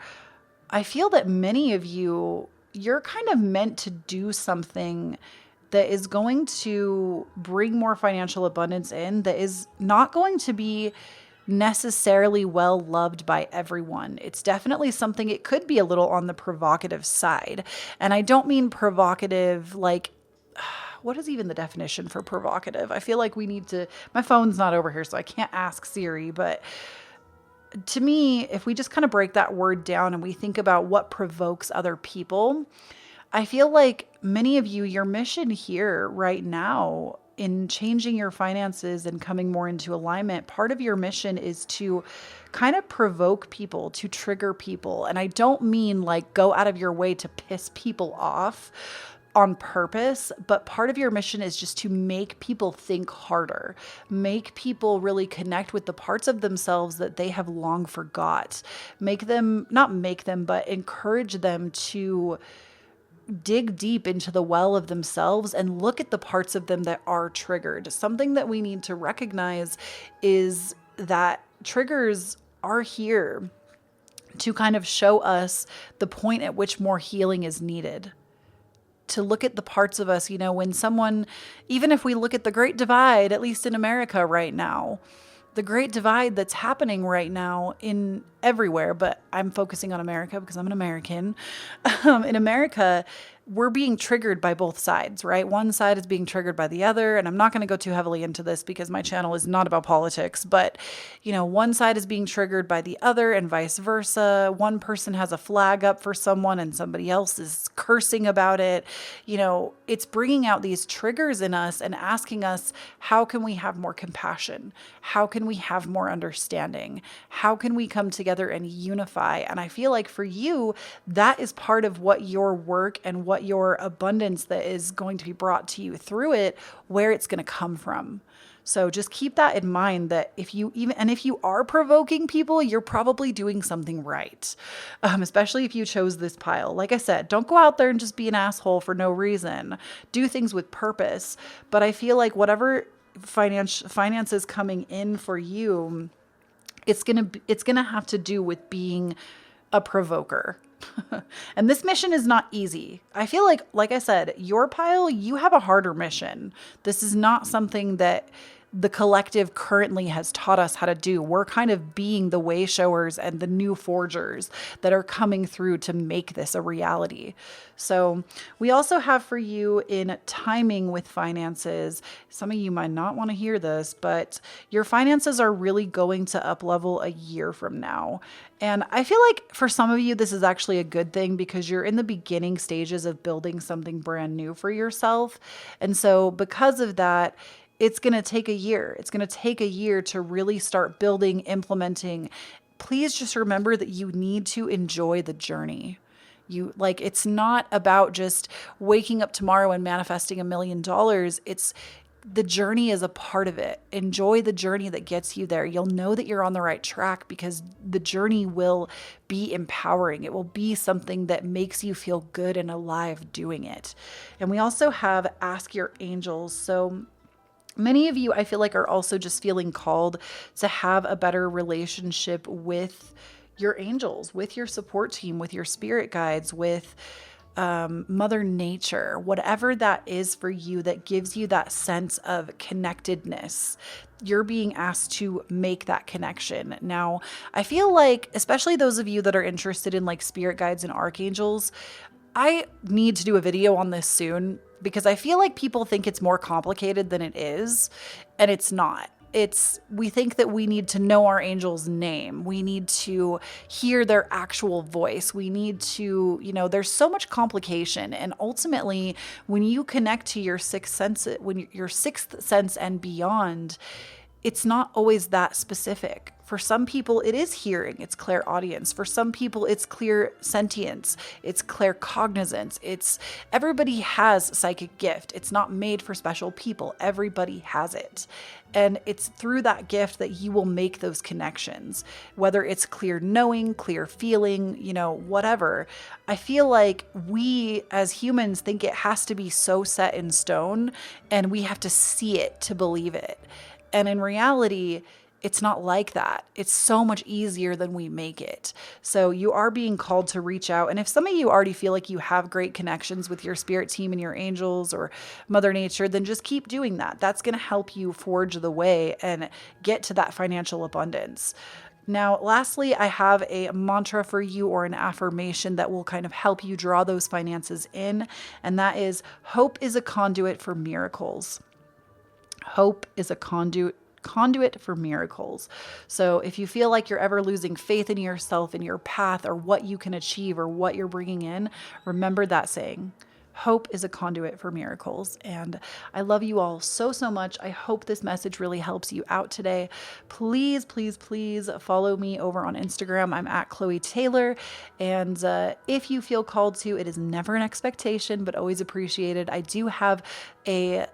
Speaker 1: I feel that many of you, you're kind of meant to do something that is going to bring more financial abundance in, that is not going to be necessarily well loved by everyone. It's definitely something, it could be a little on the provocative side. And I don't mean provocative like, what is even the definition for provocative? I feel like we need to, my phone's not over here, so I can't ask Siri, but to me, if we just kind of break that word down and we think about what provokes other people, I feel like many of you, your mission here right now in changing your finances and coming more into alignment, part of your mission is to kind of provoke people, to trigger people. And I don't mean like go out of your way to piss people off on purpose, but part of your mission is just to make people think harder, make people really connect with the parts of themselves that they have long forgot, but encourage them to dig deep into the well of themselves and look at the parts of them that are triggered. Something that we need to recognize is that triggers are here to kind of show us the point at which more healing is needed. To look at the parts of us, when someone, even if we look at the Great Divide, at least in America right now, the Great Divide that's happening right now in everywhere, but I'm focusing on America because I'm an American. In America, we're being triggered by both sides, right? One side is being triggered by the other. And I'm not going to go too heavily into this because my channel is not about politics, but one side is being triggered by the other and vice versa. One person has a flag up for someone and somebody else is cursing about it. It's bringing out these triggers in us and asking us, how can we have more compassion? How can we have more understanding? How can we come together and unify? And I feel like for you, that is part of what your work and what your abundance that is going to be brought to you through it, where it's going to come from. So just keep that in mind, that if you are provoking people, you're probably doing something right. Especially if you chose this pile. Like I said, don't go out there and just be an asshole for no reason. Do things with purpose. But I feel like whatever finance is coming in for you, it's gonna have to do with being a provoker. And this mission is not easy. I feel like I said, your pile, you have a harder mission. This is not something that the collective currently has taught us how to do. We're kind of being the way showers and the new forgers that are coming through to make this a reality. So we also have for you in timing with finances. Some of you might not want to hear this, but your finances are really going to up level a year from now. And I feel like for some of you, this is actually a good thing because you're in the beginning stages of building something brand new for yourself. And so because of that, it's going to take a year. It's going to take a year to really start building, implementing. Please just remember that you need to enjoy the journey. It's not about just waking up tomorrow and manifesting $1 million. It's the journey is a part of it. Enjoy the journey that gets you there. You'll know that you're on the right track because the journey will be empowering. It will be something that makes you feel good and alive doing it. And we also have Ask Your Angels. So many of you, I feel like, are also just feeling called to have a better relationship with your angels, with your support team, with your spirit guides, with Mother Nature, whatever that is for you that gives you that sense of connectedness. You're being asked to make that connection. Now, I feel like, especially those of you that are interested in like spirit guides and archangels, I need to do a video on this soon because I feel like people think it's more complicated than it is, and it's not. We think that we need to know our angel's name. We need to hear their actual voice. We need to, there's so much complication. And ultimately, when you connect to your sixth sense and beyond, it's not always that specific. For some people, it is hearing, it's clairaudience. For some people, it's clairsentience, it's claircognizance. Everybody has psychic gift. It's not made for special people. Everybody has it. And it's through that gift that you will make those connections, whether it's clear knowing, clear feeling, whatever. I feel like we as humans think it has to be so set in stone and we have to see it to believe it. And in reality, it's not like that. It's so much easier than we make it. So you are being called to reach out. And if some of you already feel like you have great connections with your spirit team and your angels or Mother Nature, then just keep doing that. That's going to help you forge the way and get to that financial abundance. Now, lastly, I have a mantra for you or an affirmation that will kind of help you draw those finances in. And that is, hope is a conduit for miracles. Hope is a conduit for miracles. So if you feel like you're ever losing faith in yourself, in your path, or what you can achieve or what you're bringing in, remember that saying. Hope is a conduit for miracles. And I love you all so, so much. I hope this message really helps you out today. Please, please, please follow me over on Instagram. I'm at Kloee Taylor. And if you feel called to, it is never an expectation, but always appreciated. I do have a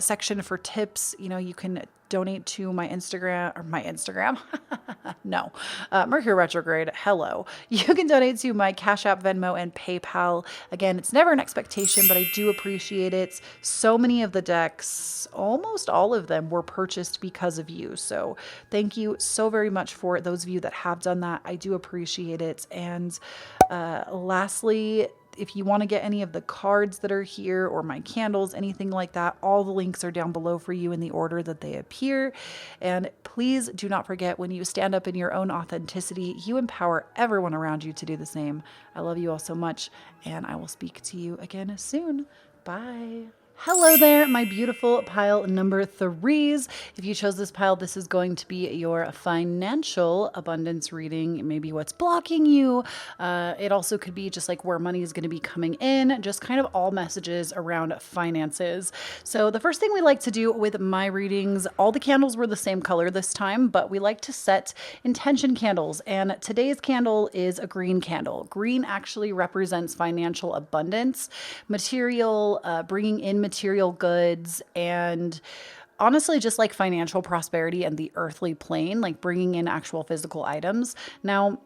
Speaker 1: section for tips. You can donate to my Instagram. No, Mercury retrograde. Hello. You can donate to my Cashapp, Venmo, and PayPal. Again, it's never an expectation, but I do appreciate it. So many of the decks, almost all of them, were purchased because of you. So thank you so very much for those of you that have done that. I do appreciate it. And lastly, If you want to get any of the cards that are here or my candles, anything like that, all the links are down below for you in the order that they appear. And please do not forget, when you stand up in your own authenticity, you empower everyone around you to do the same. I love you all so much, and I will speak to you again soon. Bye. Hello there, my beautiful pile number 3s. If you chose this pile, this is going to be your financial abundance reading, maybe what's blocking you. It also could be just like where money is going to be coming in, just kind of all messages around finances. So the first thing we like to do with my readings, all the candles were the same color this time, but we like to set intention candles. And today's candle is a green candle. Green actually represents financial abundance, material, bringing in material goods, and honestly just like financial prosperity and the earthly plane, like bringing in actual physical items. Now,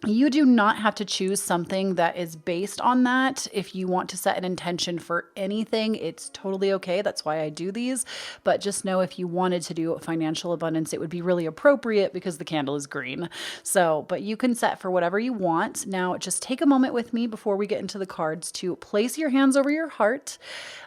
Speaker 1: you do not have to choose something that is based on that. If you want to set an intention for anything, it's totally okay. That's why I do these. But just know, if you wanted to do financial abundance, it would be really appropriate because the candle is green. So, but you can set for whatever you want. Now, just take a moment with me before we get into the cards to place your hands over your heart.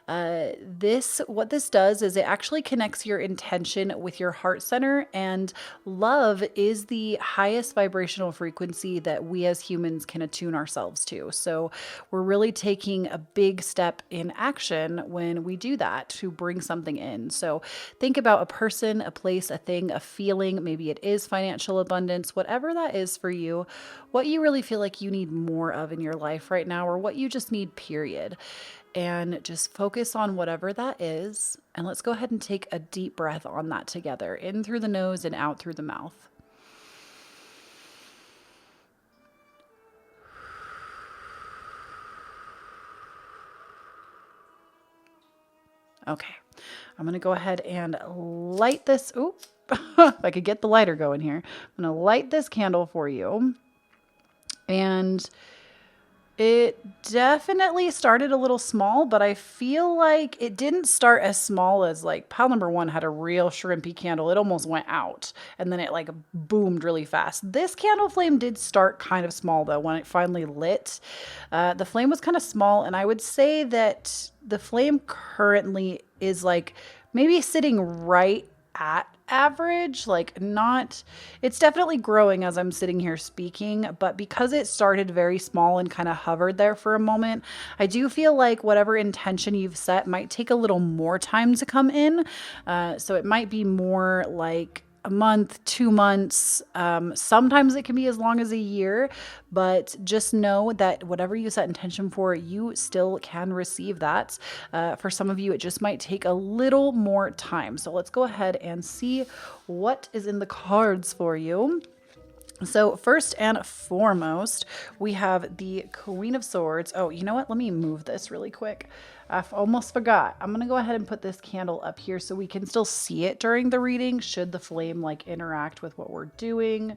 Speaker 1: What this does is it actually connects your intention with your heart center, and love is the highest vibrational frequency that we as humans can attune ourselves to. So we're really taking a big step in action when we do that to bring something in. So think about a person, a place, a thing, a feeling. Maybe it is financial abundance, whatever that is for you, what you really feel like you need more of in your life right now, or what you just need, period. And just focus on whatever that is. And let's go ahead and take a deep breath on that together, in through the nose and out through the mouth. Okay, I'm going to go ahead and light this. Ooh, if I could get the lighter going here. I'm going to light this candle for you. And it definitely started a little small, but I feel like it didn't start as small as, like, pile number 1 had a real shrimpy candle. It almost went out and then it like boomed really fast. This candle flame did start kind of small though when it finally lit. The flame was kind of small, and I would say that the flame currently is like maybe sitting right at average, like not, it's definitely growing as I'm sitting here speaking, but because it started very small and kind of hovered there for a moment, I do feel like whatever intention you've set might take a little more time to come in. So it might be more like a month, 2 months. Sometimes it can be as long as a year, but just know that whatever you set intention for, you still can receive that. For some of you, it just might take a little more time. So let's go ahead and see what is in the cards for you. So first and foremost, we have the Queen of Swords. Oh, you know what? Let me move this really quick. I almost forgot. I'm going to go ahead and put this candle up here so we can still see it during the reading, should the flame like interact with what we're doing.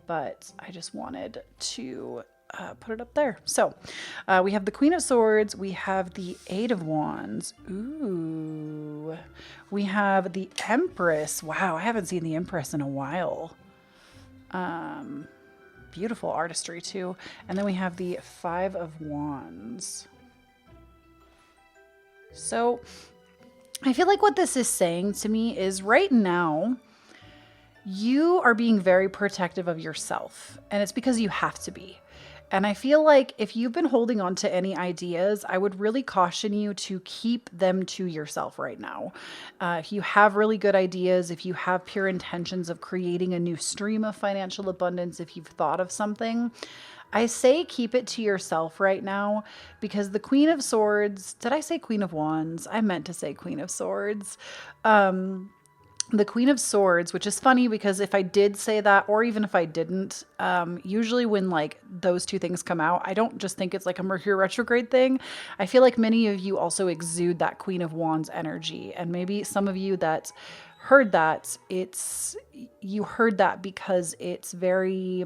Speaker 1: But I just wanted to put it up there. So we have the Queen of Swords. We have the Eight of Wands. Ooh. We have the Empress. Wow, I haven't seen the Empress in a while. Beautiful artistry too. And then we have the Five of Wands. So I feel like what this is saying to me is, right now, you are being very protective of yourself, and it's because you have to be. And I feel like if you've been holding on to any ideas, I would really caution you to keep them to yourself right now. If you have really good ideas, if you have pure intentions of creating a new stream of financial abundance, if you've thought of something, I say keep it to yourself right now, because the Queen of Swords, did I say Queen of Wands? I meant to say Queen of Swords. The Queen of Swords, which is funny because if I did say that, or even if I didn't, usually when like those two things come out, I don't just think it's like a Mercury retrograde thing. I feel like many of you also exude that Queen of Wands energy. And maybe some of you that heard that, you heard that because it's very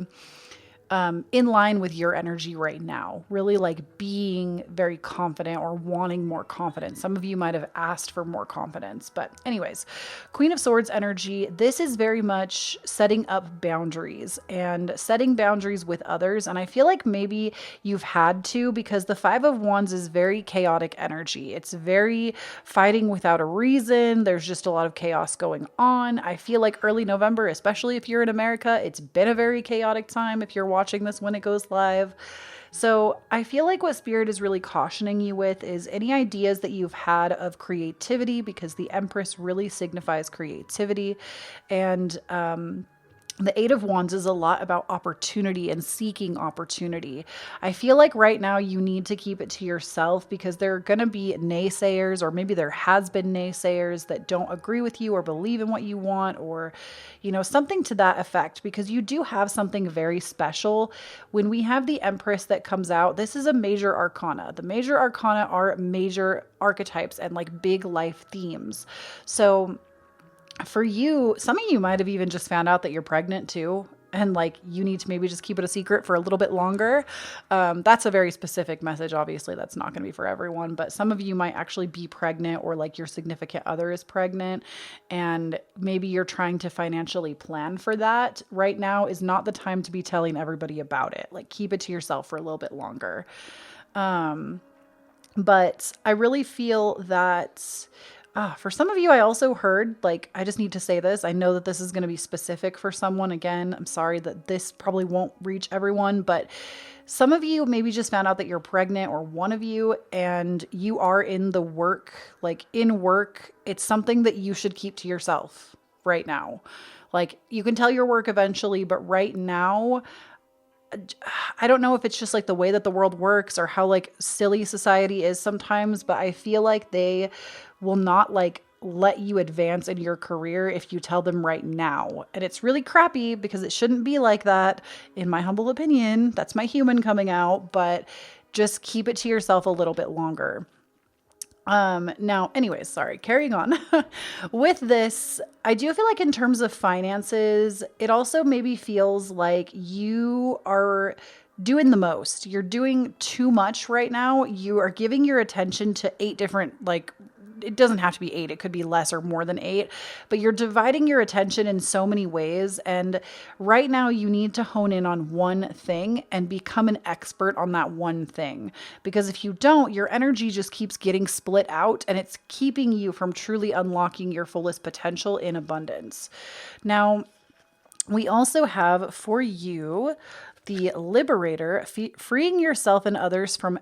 Speaker 1: in line with your energy right now, really like being very confident or wanting more confidence. Some of you might have asked for more confidence, but anyways, Queen of Swords energy, this is very much setting up boundaries and setting boundaries with others. And I feel like maybe you've had to, because the Five of Wands is very chaotic energy. It's very fighting without a reason. There's just a lot of chaos going on. I feel like early November, especially if you're in America, it's been a very chaotic time if you're watching this when it goes live. So I feel like what Spirit is really cautioning you with is any ideas that you've had of creativity, because the Empress really signifies creativity. And the Eight of Wands is a lot about opportunity and seeking opportunity. I feel like right now you need to keep it to yourself, because there are going to be naysayers, or maybe there has been naysayers that don't agree with you or believe in what you want, or, something to that effect, because you do have something very special. When we have the Empress that comes out, this is a major arcana. The major arcana are major archetypes and like big life themes. So for you, some of you might have even just found out that you're pregnant too. And like, you need to maybe just keep it a secret for a little bit longer. That's a very specific message. Obviously, that's not going to be for everyone, but some of you might actually be pregnant, or like your significant other is pregnant, and maybe you're trying to financially plan for that. Right now is not the time to be telling everybody about it. Like, keep it to yourself for a little bit longer. But I really feel that for some of you, I also heard, like, I just need to say this. I know that this is going to be specific for someone. Again, I'm sorry that this probably won't reach everyone, but some of you maybe just found out that you're pregnant, or one of you, and you are in the work, like in work. It's something that you should keep to yourself right now. Like, you can tell your work eventually, but right now, I don't know if it's just like the way that the world works, or how like silly society is sometimes, but I feel like they will not like let you advance in your career if you tell them right now. And it's really crappy, because it shouldn't be like that, in my humble opinion. That's my human coming out, but just keep it to yourself a little bit longer. Now, anyways, sorry, carrying on with this, I do feel like in terms of finances, it also maybe feels like you are doing the most. You're doing too much right now. You are giving your attention to 8 different, like, it doesn't have to be 8. It could be less or more than 8, but you're dividing your attention in so many ways. And right now you need to hone in on one thing and become an expert on that one thing. Because if you don't, your energy just keeps getting split out, and it's keeping you from truly unlocking your fullest potential in abundance. Now, we also have for you the Liberator, freeing yourself and others from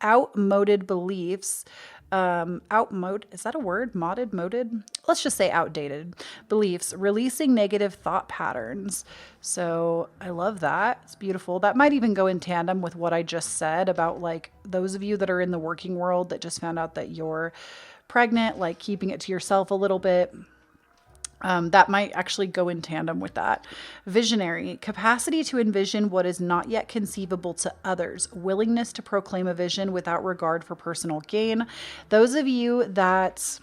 Speaker 1: outmoded beliefs. Is that a word? Moded? Let's just say outdated beliefs, releasing negative thought patterns. So I love that. It's beautiful. That might even go in tandem with what I just said about like those of you that are in the working world that just found out that you're pregnant, like keeping it to yourself a little bit. That might actually go in tandem with that. Visionary, capacity to envision what is not yet conceivable to others, willingness to proclaim a vision without regard for personal gain. Those of you that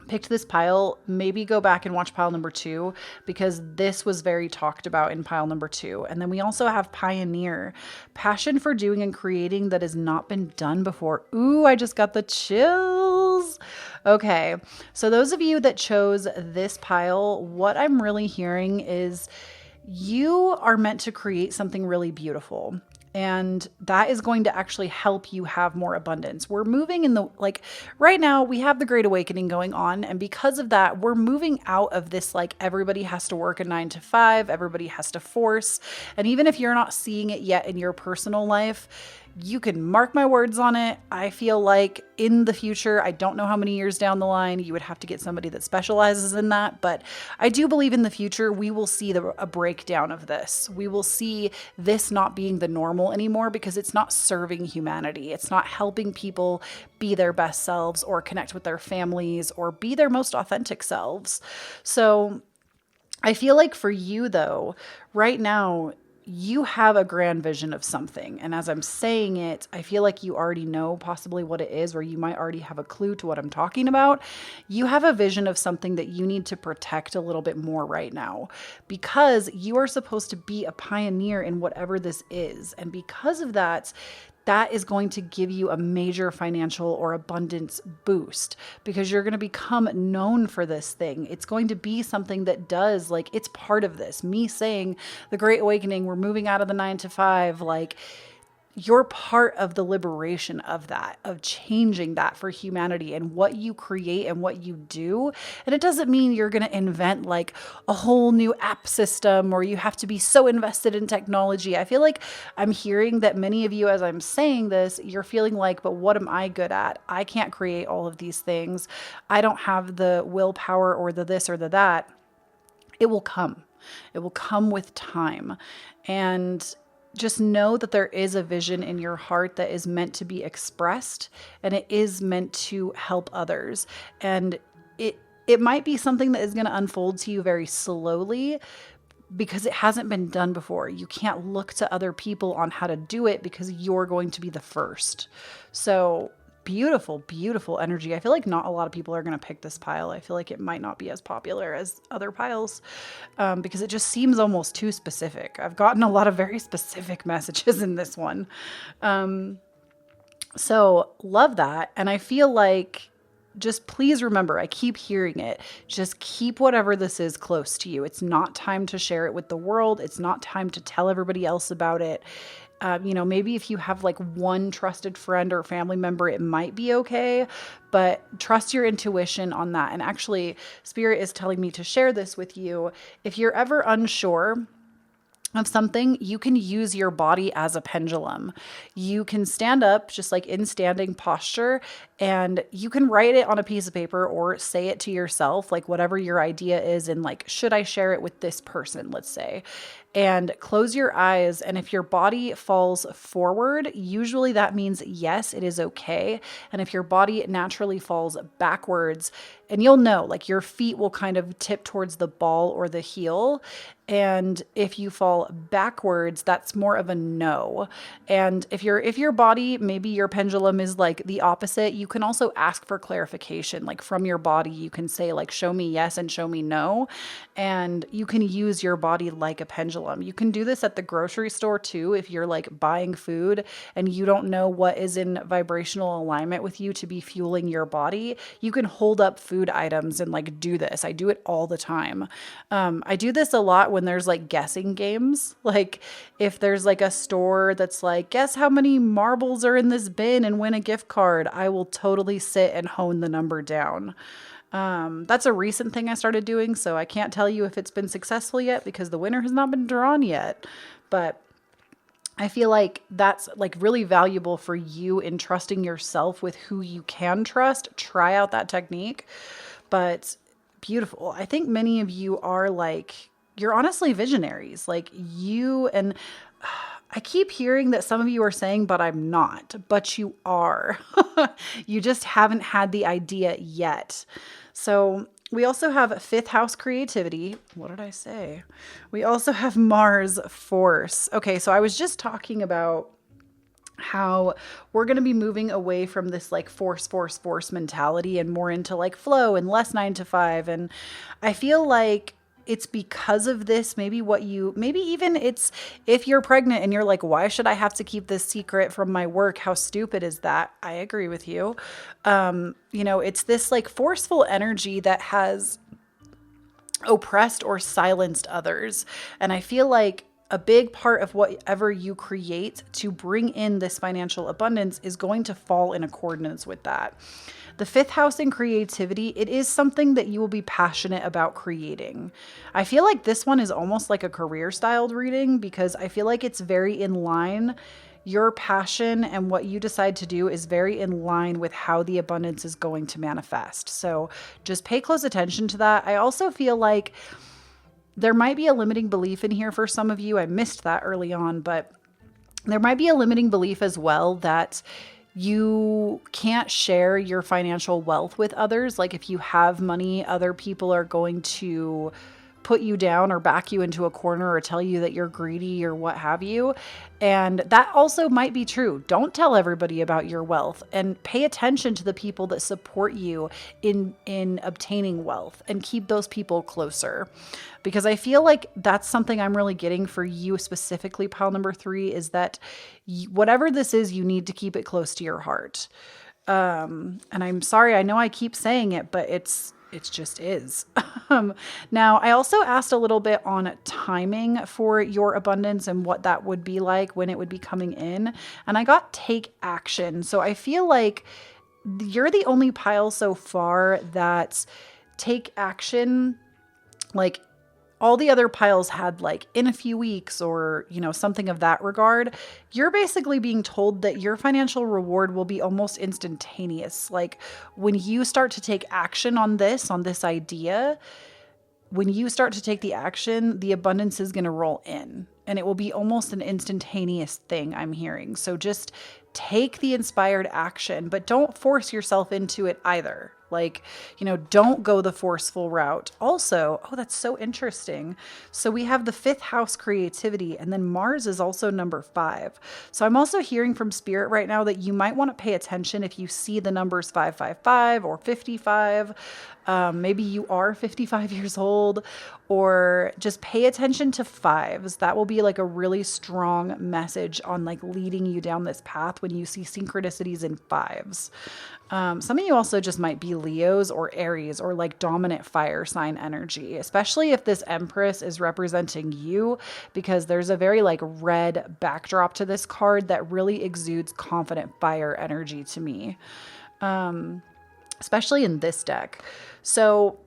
Speaker 1: picked this pile, maybe go back and watch pile number 2, because this was very talked about in pile number 2. And then we also have Pioneer, passion for doing and creating that has not been done before. Ooh, I just got the chills. Okay, so those of you that chose this pile, what I'm really hearing is you are meant to create something really beautiful. And that is going to actually help you have more abundance. We're moving in the, like right now we have the Great Awakening going on. And because of that, we're moving out of this, like everybody has to work a 9 to 5, everybody has to force. And even if you're not seeing it yet in your personal life, you can mark my words on it. I feel like in the future, I don't know how many years down the line, you would have to get somebody that specializes in that. But I do believe in the future, we will see a breakdown of this. We will see this not being the normal anymore, because it's not serving humanity. It's not helping people be their best selves or connect with their families or be their most authentic selves. So I feel like for you though, right now, you have a grand vision of something. And as I'm saying it, I feel like you already know possibly what it is, or you might already have a clue to what I'm talking about. You have a vision of something that you need to protect a little bit more right now, because you are supposed to be a pioneer in whatever this is. And because of that, that is going to give you a major financial or abundance boost, because you're going to become known for this thing. It's going to be something that does, like, it's part of this. Me saying the Great Awakening, we're moving out of the 9 to 5, like, you're part of the liberation of that, of changing that for humanity and what you create and what you do. And it doesn't mean you're going to invent like a whole new app system, or you have to be so invested in technology. I feel like I'm hearing that many of you, as I'm saying this, you're feeling like, but what am I good at? I can't create all of these things. I don't have the willpower or the this or the that. It will come. It will come with time. And just know that there is a vision in your heart that is meant to be expressed, and it is meant to help others. And it might be something that is going to unfold to you very slowly, because it hasn't been done before. You can't look to other people on how to do it, because you're going to be the first. So beautiful, beautiful energy. I feel like not a lot of people are going to pick this pile. I feel like it might not be as popular as other piles, because it just seems almost too specific. I've gotten a lot of very specific messages in this one. So love that. And I feel like, just please remember, I keep hearing it. Just keep whatever this is close to you. It's not time to share it with the world. It's not time to tell everybody else about it. Maybe if you have like one trusted friend or family member, it might be okay, but trust your intuition on that. And actually, Spirit is telling me to share this with you. If you're ever unsure of something, you can use your body as a pendulum. You can stand up just like in standing posture, and you can write it on a piece of paper or say it to yourself, like whatever your idea is. And like, should I share it with this person, let's say, and close your eyes. And if your body falls forward, usually that means yes, it is okay. And if your body naturally falls backwards, and you'll know, like your feet will kind of tip towards the ball or the heel. And if you fall backwards, that's more of a no. And if your body, maybe your pendulum is like the opposite, you can also ask for clarification, like from your body. You can say like, show me yes and show me no. And you can use your body like a pendulum. You can do this at the grocery store too. If you're like buying food and you don't know what is in vibrational alignment with you to be fueling your body, you can hold up food items and like do this. I do it all the time. I do this a lot when there's like guessing games. Like if there's like a store that's like, guess how many marbles are in this bin and win a gift card, I will totally sit and hone the number down. That's a recent thing I started doing, so I can't tell you if it's been successful yet because the winner has not been drawn yet. But I feel like that's like really valuable for you in trusting yourself with who you can trust. Try out that technique. But beautiful. I think many of you are like, you're honestly visionaries. Like you, and I keep hearing that some of you are saying, but I'm not, but you are. You just haven't had the idea yet. So we also have fifth house creativity. What did I say? We also have Mars force. Okay, so I was just talking about how we're going to be moving away from this like force mentality and more into like flow and less 9 to 5. And I feel like it's because of this, maybe even it's if you're pregnant and you're like, why should I have to keep this secret from my work? How stupid is that? I agree with you. It's this like forceful energy that has oppressed or silenced others. And I feel like a big part of whatever you create to bring in this financial abundance is going to fall in accordance with that. The fifth house in creativity, it is something that you will be passionate about creating. I feel like this one is almost like a career styled reading because I feel like it's very in line. Your passion and what you decide to do is very in line with how the abundance is going to manifest. So just pay close attention to that. I also feel like there might be a limiting belief in here for some of you. I missed that early on, but there might be a limiting belief as well that you can't share your financial wealth with others. Like if you have money, other people are going to put you down or back you into a corner or tell you that you're greedy or what have you. And that also might be true. Don't tell everybody about your wealth, and pay attention to the people that support you in obtaining wealth, and keep those people closer. Because I feel like that's something I'm really getting for you specifically, pile number 3, is that whatever this is, you need to keep it close to your heart. And I'm sorry, I know I keep saying it, but it just is. Now, I also asked a little bit on timing for your abundance and what that would be like, when it would be coming in. And I got take action. So I feel like you're the only pile so far that's take action. Like, all the other piles had like in a few weeks or, something of that regard. You're basically being told that your financial reward will be almost instantaneous. Like, when you start to take action on this idea, when you start to take the action, the abundance is going to roll in, and it will be almost an instantaneous thing, I'm hearing. So just take the inspired action, but don't force yourself into it either. Like, don't go the forceful route. Also, that's so interesting. So we have the 5th house, creativity, and then Mars is also number 5. So I'm also hearing from Spirit right now that you might want to pay attention if you see the numbers 555 or 55. Maybe you are 55 years old, or just pay attention to 5s. That will be like a really strong message on like leading you down this path when you see synchronicities in 5s. Some of you also just might be Leos or Aries or like dominant fire sign energy, especially if this Empress is representing you, because there's a very like red backdrop to this card that really exudes confident fire energy to me, especially in this deck. So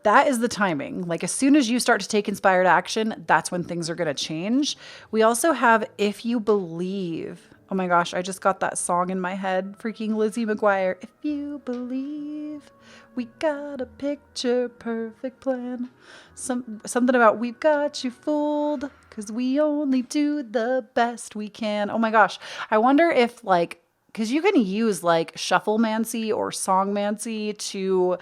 Speaker 1: that is the timing. Like, as soon as you start to take inspired action, that's when things are going to change. We also have if you believe. Oh my gosh, I just got that song in my head. Freaking Lizzie McGuire. If you believe, we got a picture perfect plan. Something about we've got you fooled, 'cause we only do the best we can. Oh my gosh. I wonder if because you can use like shufflemancy or songmancy to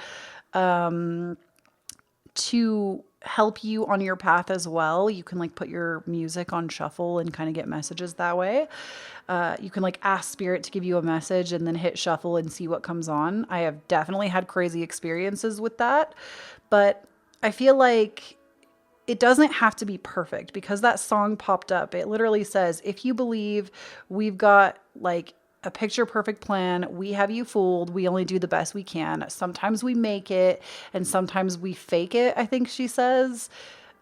Speaker 1: help you on your path as well. You can like put your music on shuffle and kind of get messages that way. You can like ask Spirit to give you a message and then hit shuffle and see what comes on. I have definitely had crazy experiences with that, but I feel like it doesn't have to be perfect, because that song popped up. It literally says, if you believe, we've got like a picture perfect plan. We have you fooled. We only do the best we can. Sometimes we make it and sometimes we fake it, I think she says.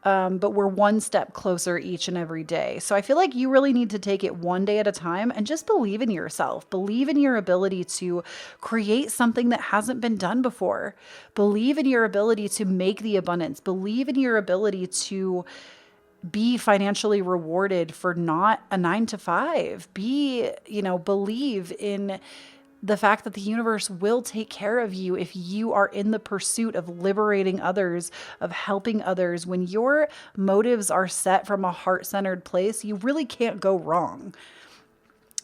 Speaker 1: But we're one step closer each and every day. So I feel like you really need to take it one day at a time and just believe in yourself. Believe in your ability to create something that hasn't been done before. Believe in your ability to make the abundance. Believe in your ability to be financially rewarded for not a 9-to-5. Believe in the fact that the universe will take care of you if you are in the pursuit of liberating others, of helping others. When your motives are set from a heart-centered place, you really can't go wrong.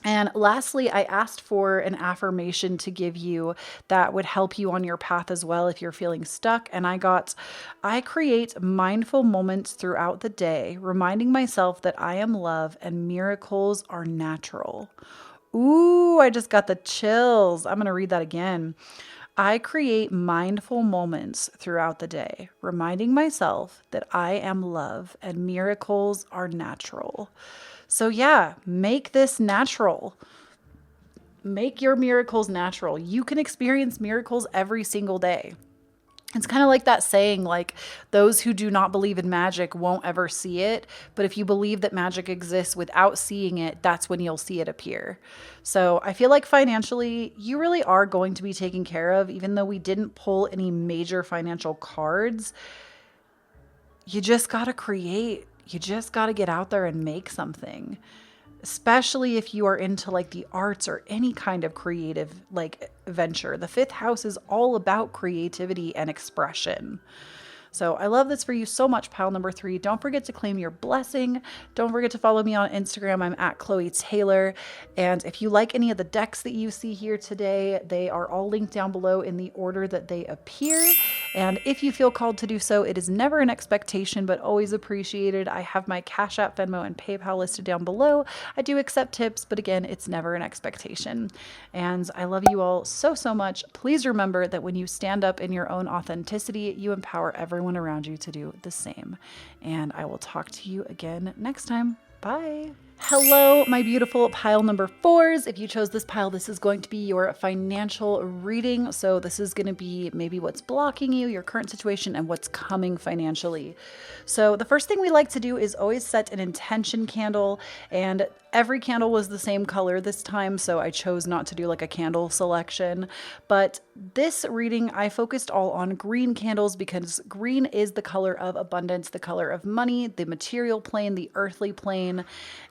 Speaker 1: And lastly, I asked for an affirmation to give you that would help you on your path as well if you're feeling stuck. And I create mindful moments throughout the day, reminding myself that I am love and miracles are natural. Ooh, I just got the chills. I'm going to read that again. I create mindful moments throughout the day, reminding myself that I am love and miracles are natural. So yeah, make this natural. Make your miracles natural. You can experience miracles every single day. It's kind of like that saying, like, those who do not believe in magic won't ever see it. But if you believe that magic exists without seeing it, that's when you'll see it appear. So I feel like financially, you really are going to be taken care of, even though we didn't pull any major financial cards. You just got to create. You just got to get out there and make something. Especially if you are into like the arts or any kind of creative like venture. The 5th house is all about creativity and expression. So I love this for you so much, pile number 3. Don't forget to claim your blessing. Don't forget to follow me on Instagram. I'm at Kloee Taylor. And if you like any of the decks that you see here today, they are all linked down below in the order that they appear. And if you feel called to do so, it is never an expectation, but always appreciated. I have my Cash App, Venmo, and PayPal listed down below. I do accept tips, but again, it's never an expectation. And I love you all so, so much. Please remember that when you stand up in your own authenticity, you empower everyone around you to do the same. And I will talk to you again next time. Bye. Hello, my beautiful pile number 4s. If you chose this pile, this is going to be your financial reading. So this is going to be maybe what's blocking you, your current situation, and what's coming financially. So the first thing we like to do is always set an intention candle, and every candle was the same color this time, so I chose not to do like a candle selection. But this reading, I focused all on green candles because green is the color of abundance, the color of money, the material plane, the earthly plane.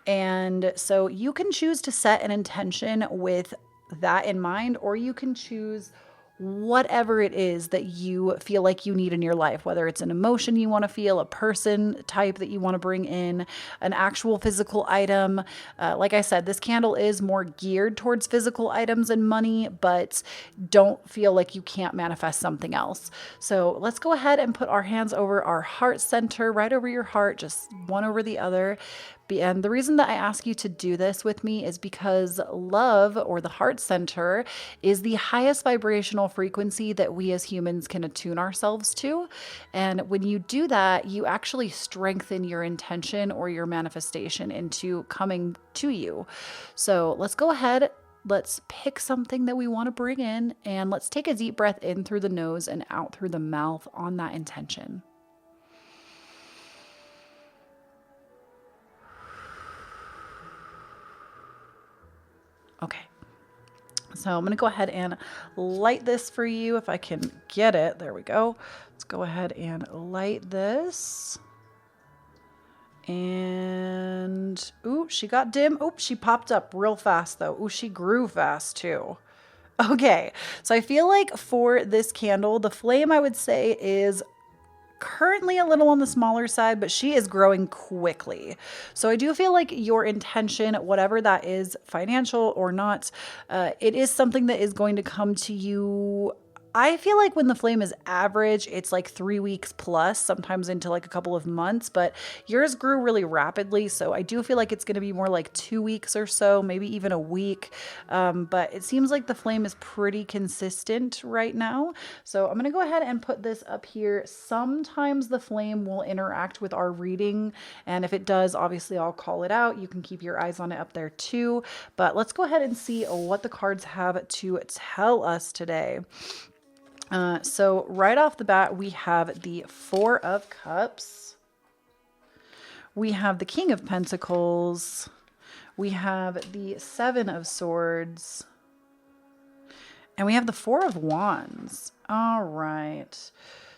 Speaker 1: And so you can choose to set an intention with that in mind, or you can choose whatever it is that you feel like you need in your life, whether it's an emotion you want to feel, a person type that you want to bring in, an actual physical item. Like I said, this candle is more geared towards physical items and money, but don't feel like you can't manifest something else. So let's go ahead and put our hands over our heart center, right over your heart, just one over the other. And the reason that I ask you to do this with me is because love, or the heart center, is the highest vibrational frequency that we as humans can attune ourselves to. And when you do that, you actually strengthen your intention or your manifestation into coming to you. So let's go ahead. Let's pick something that we want to bring in, and let's take a deep breath in through the nose and out through the mouth on that intention. Okay, so I'm going to go ahead and light this for you if I can get it. There we go. Let's go ahead and light this. And, ooh, she got dim. Ooh, she popped up real fast though. Ooh, she grew fast too. Okay, so I feel like for this candle, the flame I would say is currently a little on the smaller side, but she is growing quickly. So I do feel like your intention, whatever that is, financial or not, it is something that is going to come to you. I feel like when the flame is average, it's like 3 weeks plus, sometimes into like a couple of months, but yours grew really rapidly. So I do feel like it's going to be more like 2 weeks or so, maybe even a week. But it seems like the flame is pretty consistent right now. So I'm going to go ahead and put this up here. Sometimes the flame will interact with our reading. And if it does, obviously I'll call it out. You can keep your eyes on it up there too. But let's go ahead and see what the cards have to tell us today. So right off the bat, we have the 4 of Cups. We have the King of Pentacles. We have the 7 of Swords. And we have the 4 of Wands. All right.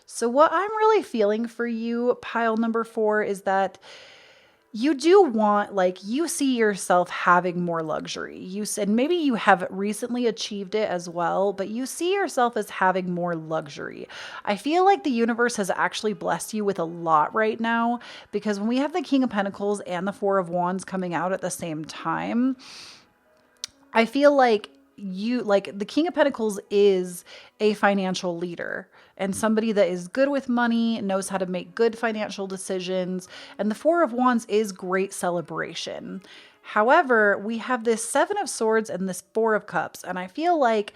Speaker 1: So what I'm really feeling for you, pile number 4, is that you do want, like, you see yourself having more luxury. You said maybe you have recently achieved it as well, but you see yourself as having more luxury. I feel like the universe has actually blessed you with a lot right now, because when we have the King of Pentacles and the 4 of Wands coming out at the same time, I feel like the King of Pentacles is a financial leader and somebody that is good with money, knows how to make good financial decisions. And the 4 of Wands is great celebration. However, we have this 7 of Swords and this 4 of Cups. And I feel like,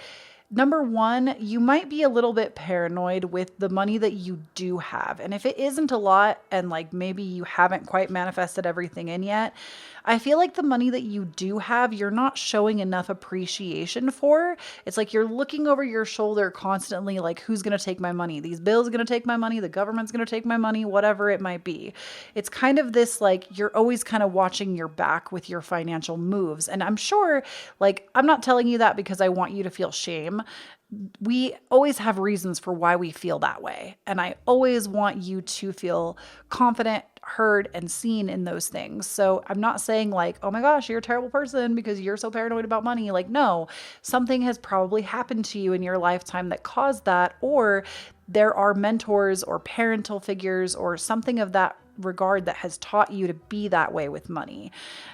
Speaker 1: number one, you might be a little bit paranoid with the money that you do have. And if it isn't a lot, and like maybe you haven't quite manifested everything in yet, I feel like the money that you do have, you're not showing enough appreciation for. It's like you're looking over your shoulder constantly, like, who's going to take my money? These bills are going to take my money. The government's going to take my money, whatever it might be. It's kind of this, like, you're always kind of watching your back with your financial moves. And I'm sure, like, I'm not telling you that because I want you to feel shame. time, we always have reasons for why we feel that way. And I always want you to feel confident, heard, and seen in those things. So I'm not saying like, oh my gosh, you're a terrible person because you're so paranoid about money. Like, no, something has probably happened to you in your lifetime that caused that, or there are mentors or parental figures or something of that regard that has taught you to be that way with money.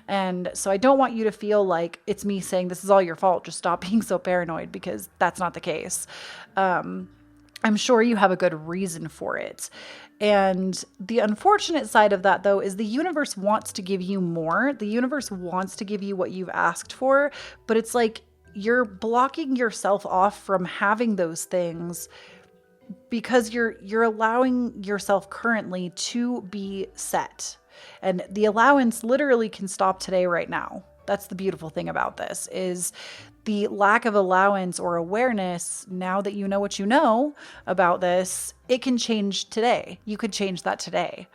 Speaker 1: And so I don't want you to feel like it's me saying this is all your fault, just stop being so paranoid, because that's not the case. I'm sure you have a good reason for it. And the unfortunate side of that, though, is the universe wants to give you more. The universe wants to give you what you've asked for, but it's like you're blocking yourself off from having those things because you're allowing yourself currently to be set. And the allowance literally can stop today, right now. That's the beautiful thing about this, is the lack of allowance or awareness. Now that you know what you know about this, it can change today. You could change that today.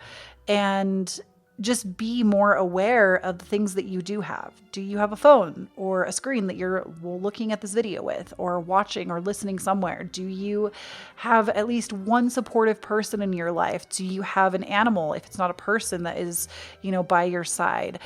Speaker 1: And just be more aware of the things that you do have. Do you have a phone or a screen that you're looking at this video with, or watching or listening somewhere? Do you have at least one supportive person in your life? Do you have an animal, if it's not a person, that is, by your side?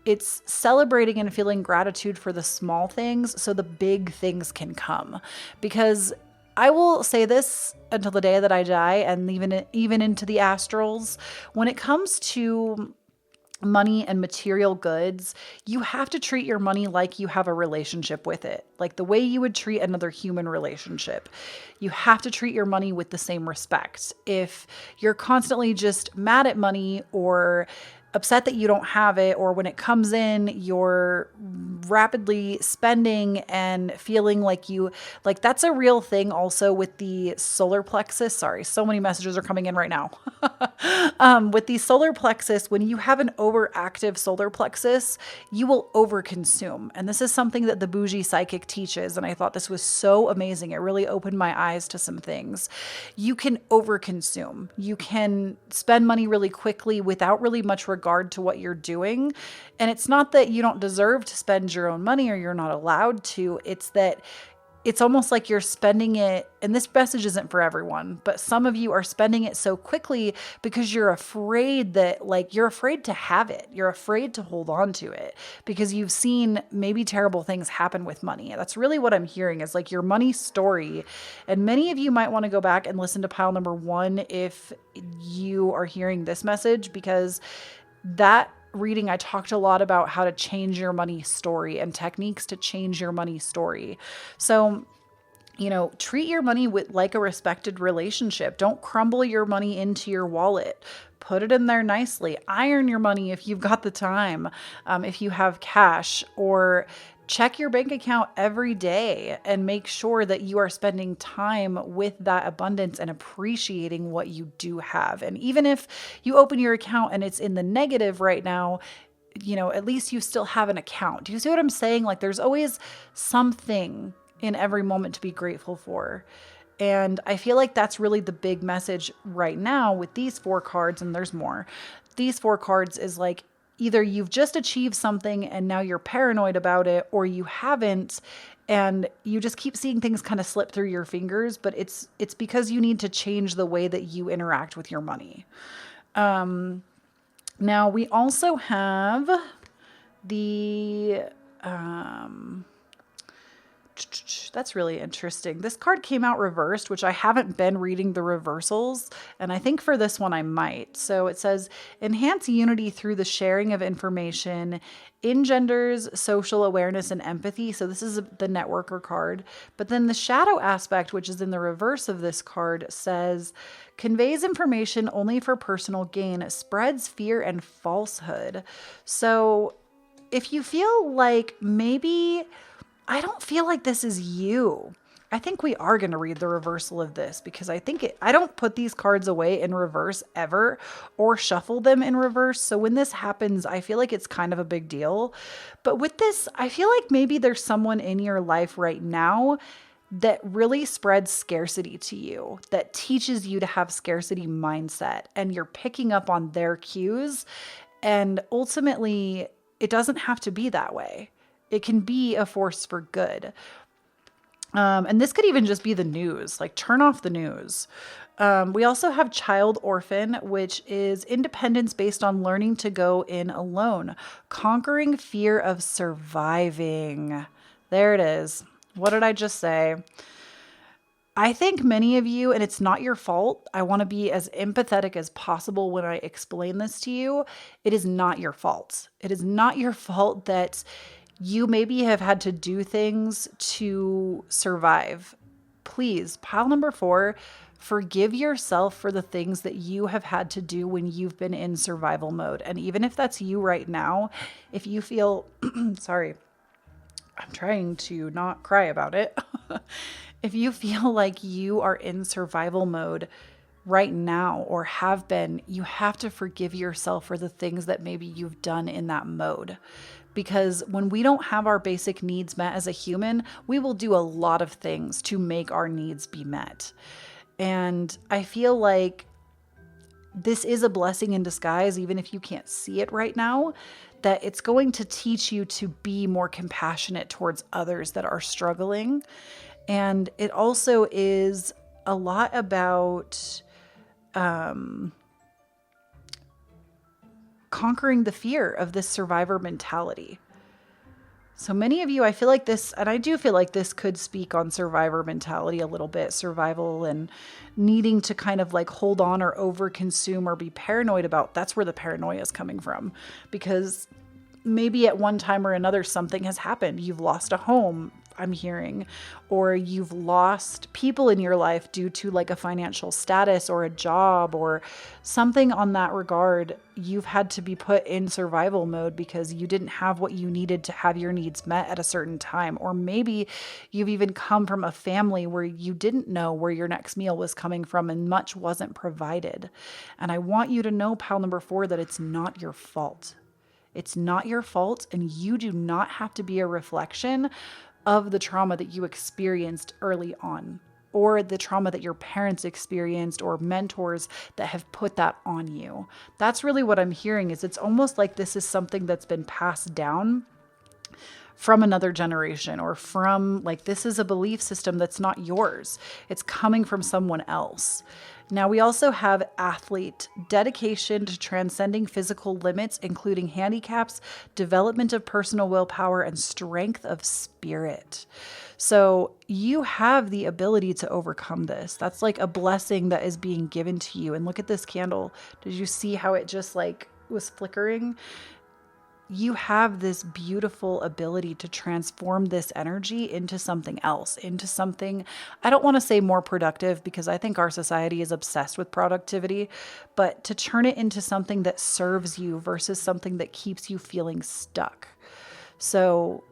Speaker 1: It's celebrating and feeling gratitude for the small things so the big things can come. Because I will say this until the day that I die, and even into the astrals, when it comes to money and material goods, you have to treat your money like you have a relationship with it, like the way you would treat another human relationship. You have to treat your money with the same respect. If you're constantly just mad at money, or upset that you don't have it, or when it comes in, you're rapidly spending and feeling like that's a real thing also with the solar plexus. Sorry, so many messages are coming in right now. With the solar plexus, when you have an overactive solar plexus, you will overconsume. And this is something that the bougie psychic teaches. And I thought this was so amazing. It really opened my eyes to some things. You can overconsume. You can spend money really quickly without really much regard to what you're doing. And it's not that you don't deserve to spend your own money or you're not allowed to. It's that it's almost like you're spending it, and this message isn't for everyone, but some of you are spending it so quickly because you're afraid you're afraid to have it. You're afraid to hold on to it because you've seen maybe terrible things happen with money. That's really what I'm hearing, is like your money story. And many of you might want to go back and listen to pile number 1 if you are hearing this message, because that reading, I talked a lot about how to change your money story and techniques to change your money story. So, treat your money like a respected relationship. Don't crumble your money into your wallet. Put it in there nicely. Iron your money if you've got the time, if you have cash, or check your bank account every day and make sure that you are spending time with that abundance and appreciating what you do have. And even if you open your account and it's in the negative right now, at least you still have an account. Do you see what I'm saying? Like, there's always something in every moment to be grateful for. And I feel like that's really the big message right now with these 4 cards, and there's more. These 4 cards is like, either you've just achieved something and now you're paranoid about it, or you haven't and you just keep seeing things kind of slip through your fingers, but it's because you need to change the way that you interact with your money. Now we also have the, that's really interesting. This card came out reversed, which I haven't been reading the reversals, and I think for this one I might. So it says, enhance unity through the sharing of information, engenders social awareness and empathy. So this is the networker card. But then the shadow aspect, which is in the reverse of this card, says, conveys information only for personal gain, spreads fear and falsehood. So if you feel like maybe I don't feel like this is you, I think we are going to read the reversal of this, because I don't put these cards away in reverse ever or shuffle them in reverse. So when this happens, I feel like it's kind of a big deal. But with this, I feel like maybe there's someone in your life right now that really spreads scarcity to you, that teaches you to have scarcity mindset, and you're picking up on their cues. And ultimately, it doesn't have to be that way. It can be a force for good. And this could even just be the news, like turn off the news. We also have child orphan, which is independence based on learning to go in alone, conquering fear of surviving. There it is. What did I just say? I think many of you, and it's not your fault. I want to be as empathetic as possible when I explain this to you. It is not your fault. It is not your fault that you maybe have had to do things to survive. Please, pile number 4, forgive yourself for the things that you have had to do when you've been in survival mode. And even if that's you right now, if you feel, sorry, I'm trying to not cry about it. If you feel like you are in survival mode right now or have been, you have to forgive yourself for the things that maybe you've done in that mode. Because when we don't have our basic needs met as a human, we will do a lot of things to make our needs be met. And I feel like this is a blessing in disguise, even if you can't see it right now, that it's going to teach you to be more compassionate towards others that are struggling. And it also is a lot about conquering the fear of this survivor mentality. So many of you, I feel like this, and I do feel like this could speak on survivor mentality a little bit, survival and needing to kind of like hold on or overconsume or be paranoid about. That's where the paranoia is coming from, because maybe at one time or another, something has happened. You've lost a home, I'm hearing, or you've lost people in your life due to like a financial status or a job or something on that regard. You've had to be put in survival mode because you didn't have what you needed to have your needs met at a certain time. Or maybe you've even come from a family where you didn't know where your next meal was coming from and much wasn't provided. And I want you to know, pile number 4, that it's not your fault. It's not your fault, and you do not have to be a reflection of the trauma that you experienced early on, or the trauma that your parents experienced, or mentors that have put that on you. That's really what I'm hearing. Is it's almost like this is something that's been passed down from another generation, or from like, this is a belief system that's not yours. It's coming from someone else. Now, we also have athlete, dedication to transcending physical limits, including handicaps, development of personal willpower, and strength of spirit. So you have the ability to overcome this. That's like a blessing that is being given to you. And look at this candle. Did you see how it just like was flickering? You have this beautiful ability to transform this energy into something else, into something, I don't want to say more productive, because I think our society is obsessed with productivity, but to turn it into something that serves you versus something that keeps you feeling stuck. So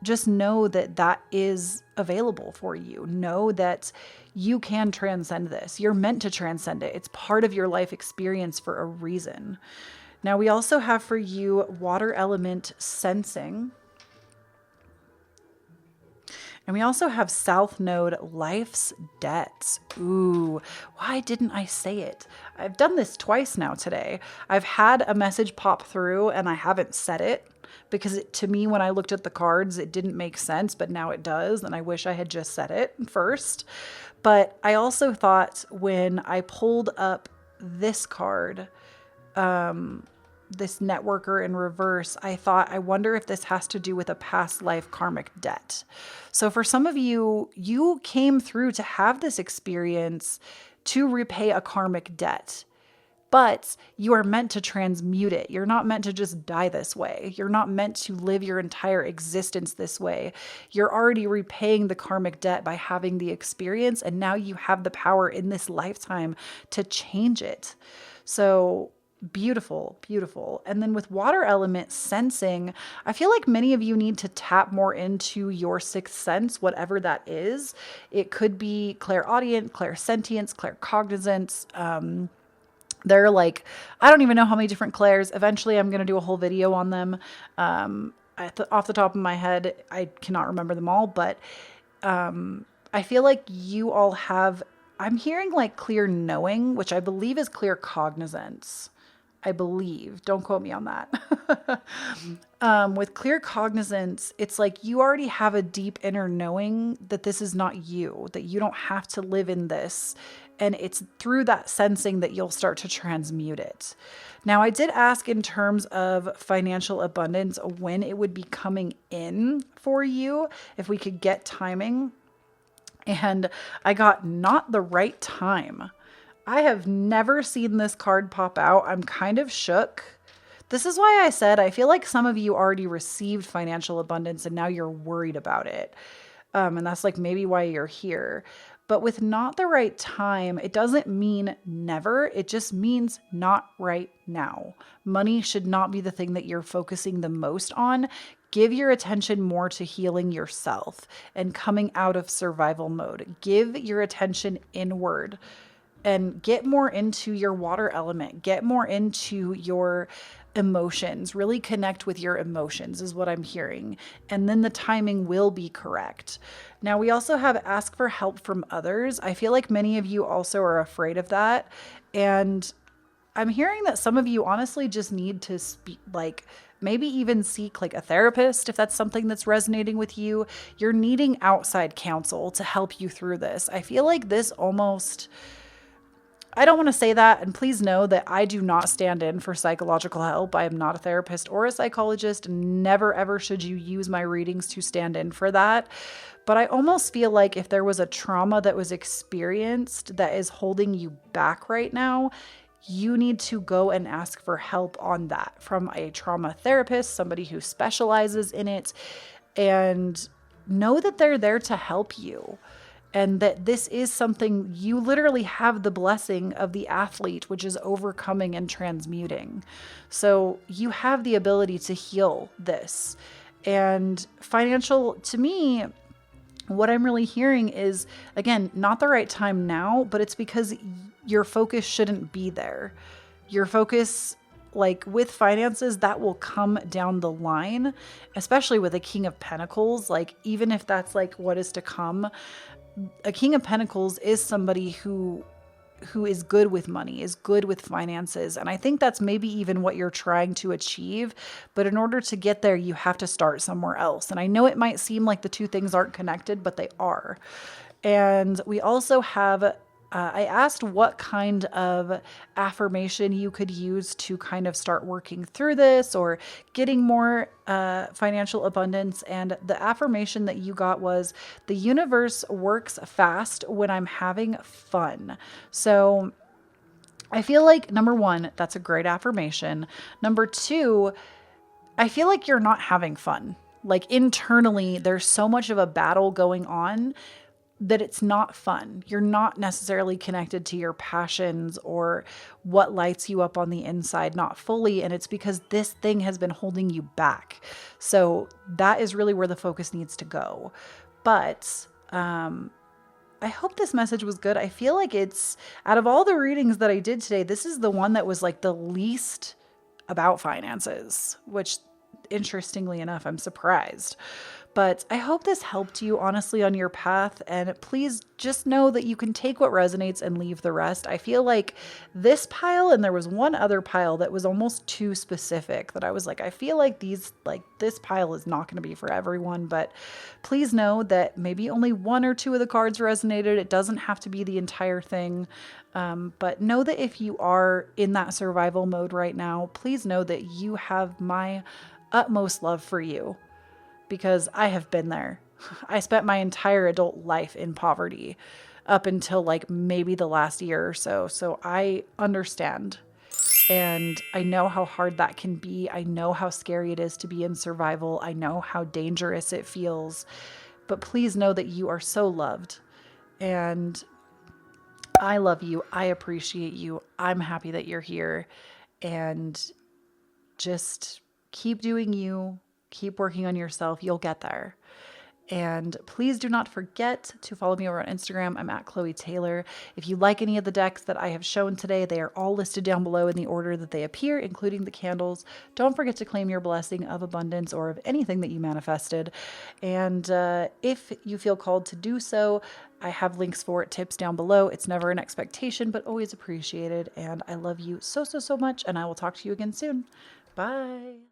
Speaker 1: just know that that is available for you. Know that you can transcend this. You're meant to transcend it. It's part of your life experience for a reason. Now, we also have for you water element sensing. And we also have South Node, life's debts. Ooh, why didn't I say it? I've done this twice now today. I've had a message pop through and I haven't said it, because to me, when I looked at the cards, it didn't make sense, but now it does. And I wish I had just said it first. But I also thought when I pulled up this card, this networker in reverse, I thought, I wonder if this has to do with a past life karmic debt. So for some of you, you came through to have this experience to repay a karmic debt, but you are meant to transmute it. You're not meant to just die this way. You're not meant to live your entire existence this way. You're already repaying the karmic debt by having the experience, and now you have the power in this lifetime to change it. So beautiful, beautiful. And then with water element sensing, I feel like many of you need to tap more into your sixth sense, whatever that is. It could be clairaudient, clairsentience, claircognizance. They're like, I don't even know how many different clairs. Eventually, I'm going to do a whole video on them. Off the top of my head, I cannot remember them all, but I feel like you all have, I'm hearing like clear knowing, which I believe is clear cognizance. I believe. Don't quote me on that. With clear cognizance, it's like you already have a deep inner knowing that this is not you, that you don't have to live in this. And it's through that sensing that you'll start to transmute it. Now, I did ask in terms of financial abundance when it would be coming in for you, if we could get timing. And I got not the right time. I have never seen this card pop out. I'm kind of shook. This is why I said I feel like some of you already received financial abundance and now you're worried about it. And that's like maybe why you're here. But with not the right time, it doesn't mean never. It just means not right now. Money should not be the thing that you're focusing the most on. Give your attention more to healing yourself and coming out of survival mode. Give your attention inward and get more into your water element. Get more into your emotions. Really connect with your emotions is what I'm hearing. And then the timing will be correct. Now, we also have ask for help from others. I feel like many of you also are afraid of that. And I'm hearing that some of you honestly just need to speak, like maybe even seek like a therapist if that's something that's resonating with you. You're needing outside counsel to help you through this. I feel like this almost... I don't want to say that, and please know that I do not stand in for psychological help. I am not a therapist or a psychologist. Never, ever should you use my readings to stand in for that. But I almost feel like if there was a trauma that was experienced that is holding you back right now, you need to go and ask for help on that from a trauma therapist, somebody who specializes in it, and know that they're there to help you. And that this is something you literally have the blessing of the athlete, which is overcoming and transmuting. So you have the ability to heal this. And financial, to me, what I'm really hearing is, again, not the right time now, but it's because your focus shouldn't be there. Your focus, like with finances, that will come down the line, especially with a King of Pentacles. Like, even if that's like what is to come, a King of Pentacles is somebody who is good with money, is good with finances. And I think that's maybe even what you're trying to achieve. But in order to get there, you have to start somewhere else. And I know it might seem like the two things aren't connected, but they are. And we also have, I asked what kind of affirmation you could use to kind of start working through this or getting more financial abundance. And the affirmation that you got was, the universe works fast when I'm having fun. So I feel like, number one, that's a great affirmation. Number two, I feel like you're not having fun. Like internally, there's so much of a battle going on that it's not fun. You're not necessarily connected to your passions or what lights you up on the inside, not fully. And it's because this thing has been holding you back. So that is really where the focus needs to go. But I hope this message was good. I feel like it's, out of all the readings that I did today, this is the one that was like the least about finances, which interestingly enough, I'm surprised. But I hope this helped you honestly on your path. And please just know that you can take what resonates and leave the rest. I feel like this pile, and there was one other pile that was almost too specific, that I was like, I feel like this pile is not going to be for everyone. But please know that maybe only one or two of the cards resonated. It doesn't have to be the entire thing. But know that if you are in that survival mode right now, please know that you have my utmost love for you. Because I have been there. I spent my entire adult life in poverty up until like maybe the last year or so. So I understand. And I know how hard that can be. I know how scary it is to be in survival. I know how dangerous it feels. But please know that you are so loved. And I love you. I appreciate you. I'm happy that you're here. And just keep doing you. Keep working on yourself. You'll get there. And please do not forget to follow me over on Instagram. I'm at Kloee Taylor. If you like any of the decks that I have shown today, they are all listed down below in the order that they appear, including the candles. Don't forget to claim your blessing of abundance or of anything that you manifested. And if you feel called to do so, I have links for tips down below. It's never an expectation, but always appreciated. And I love you so, so, so much. And I will talk to you again soon. Bye.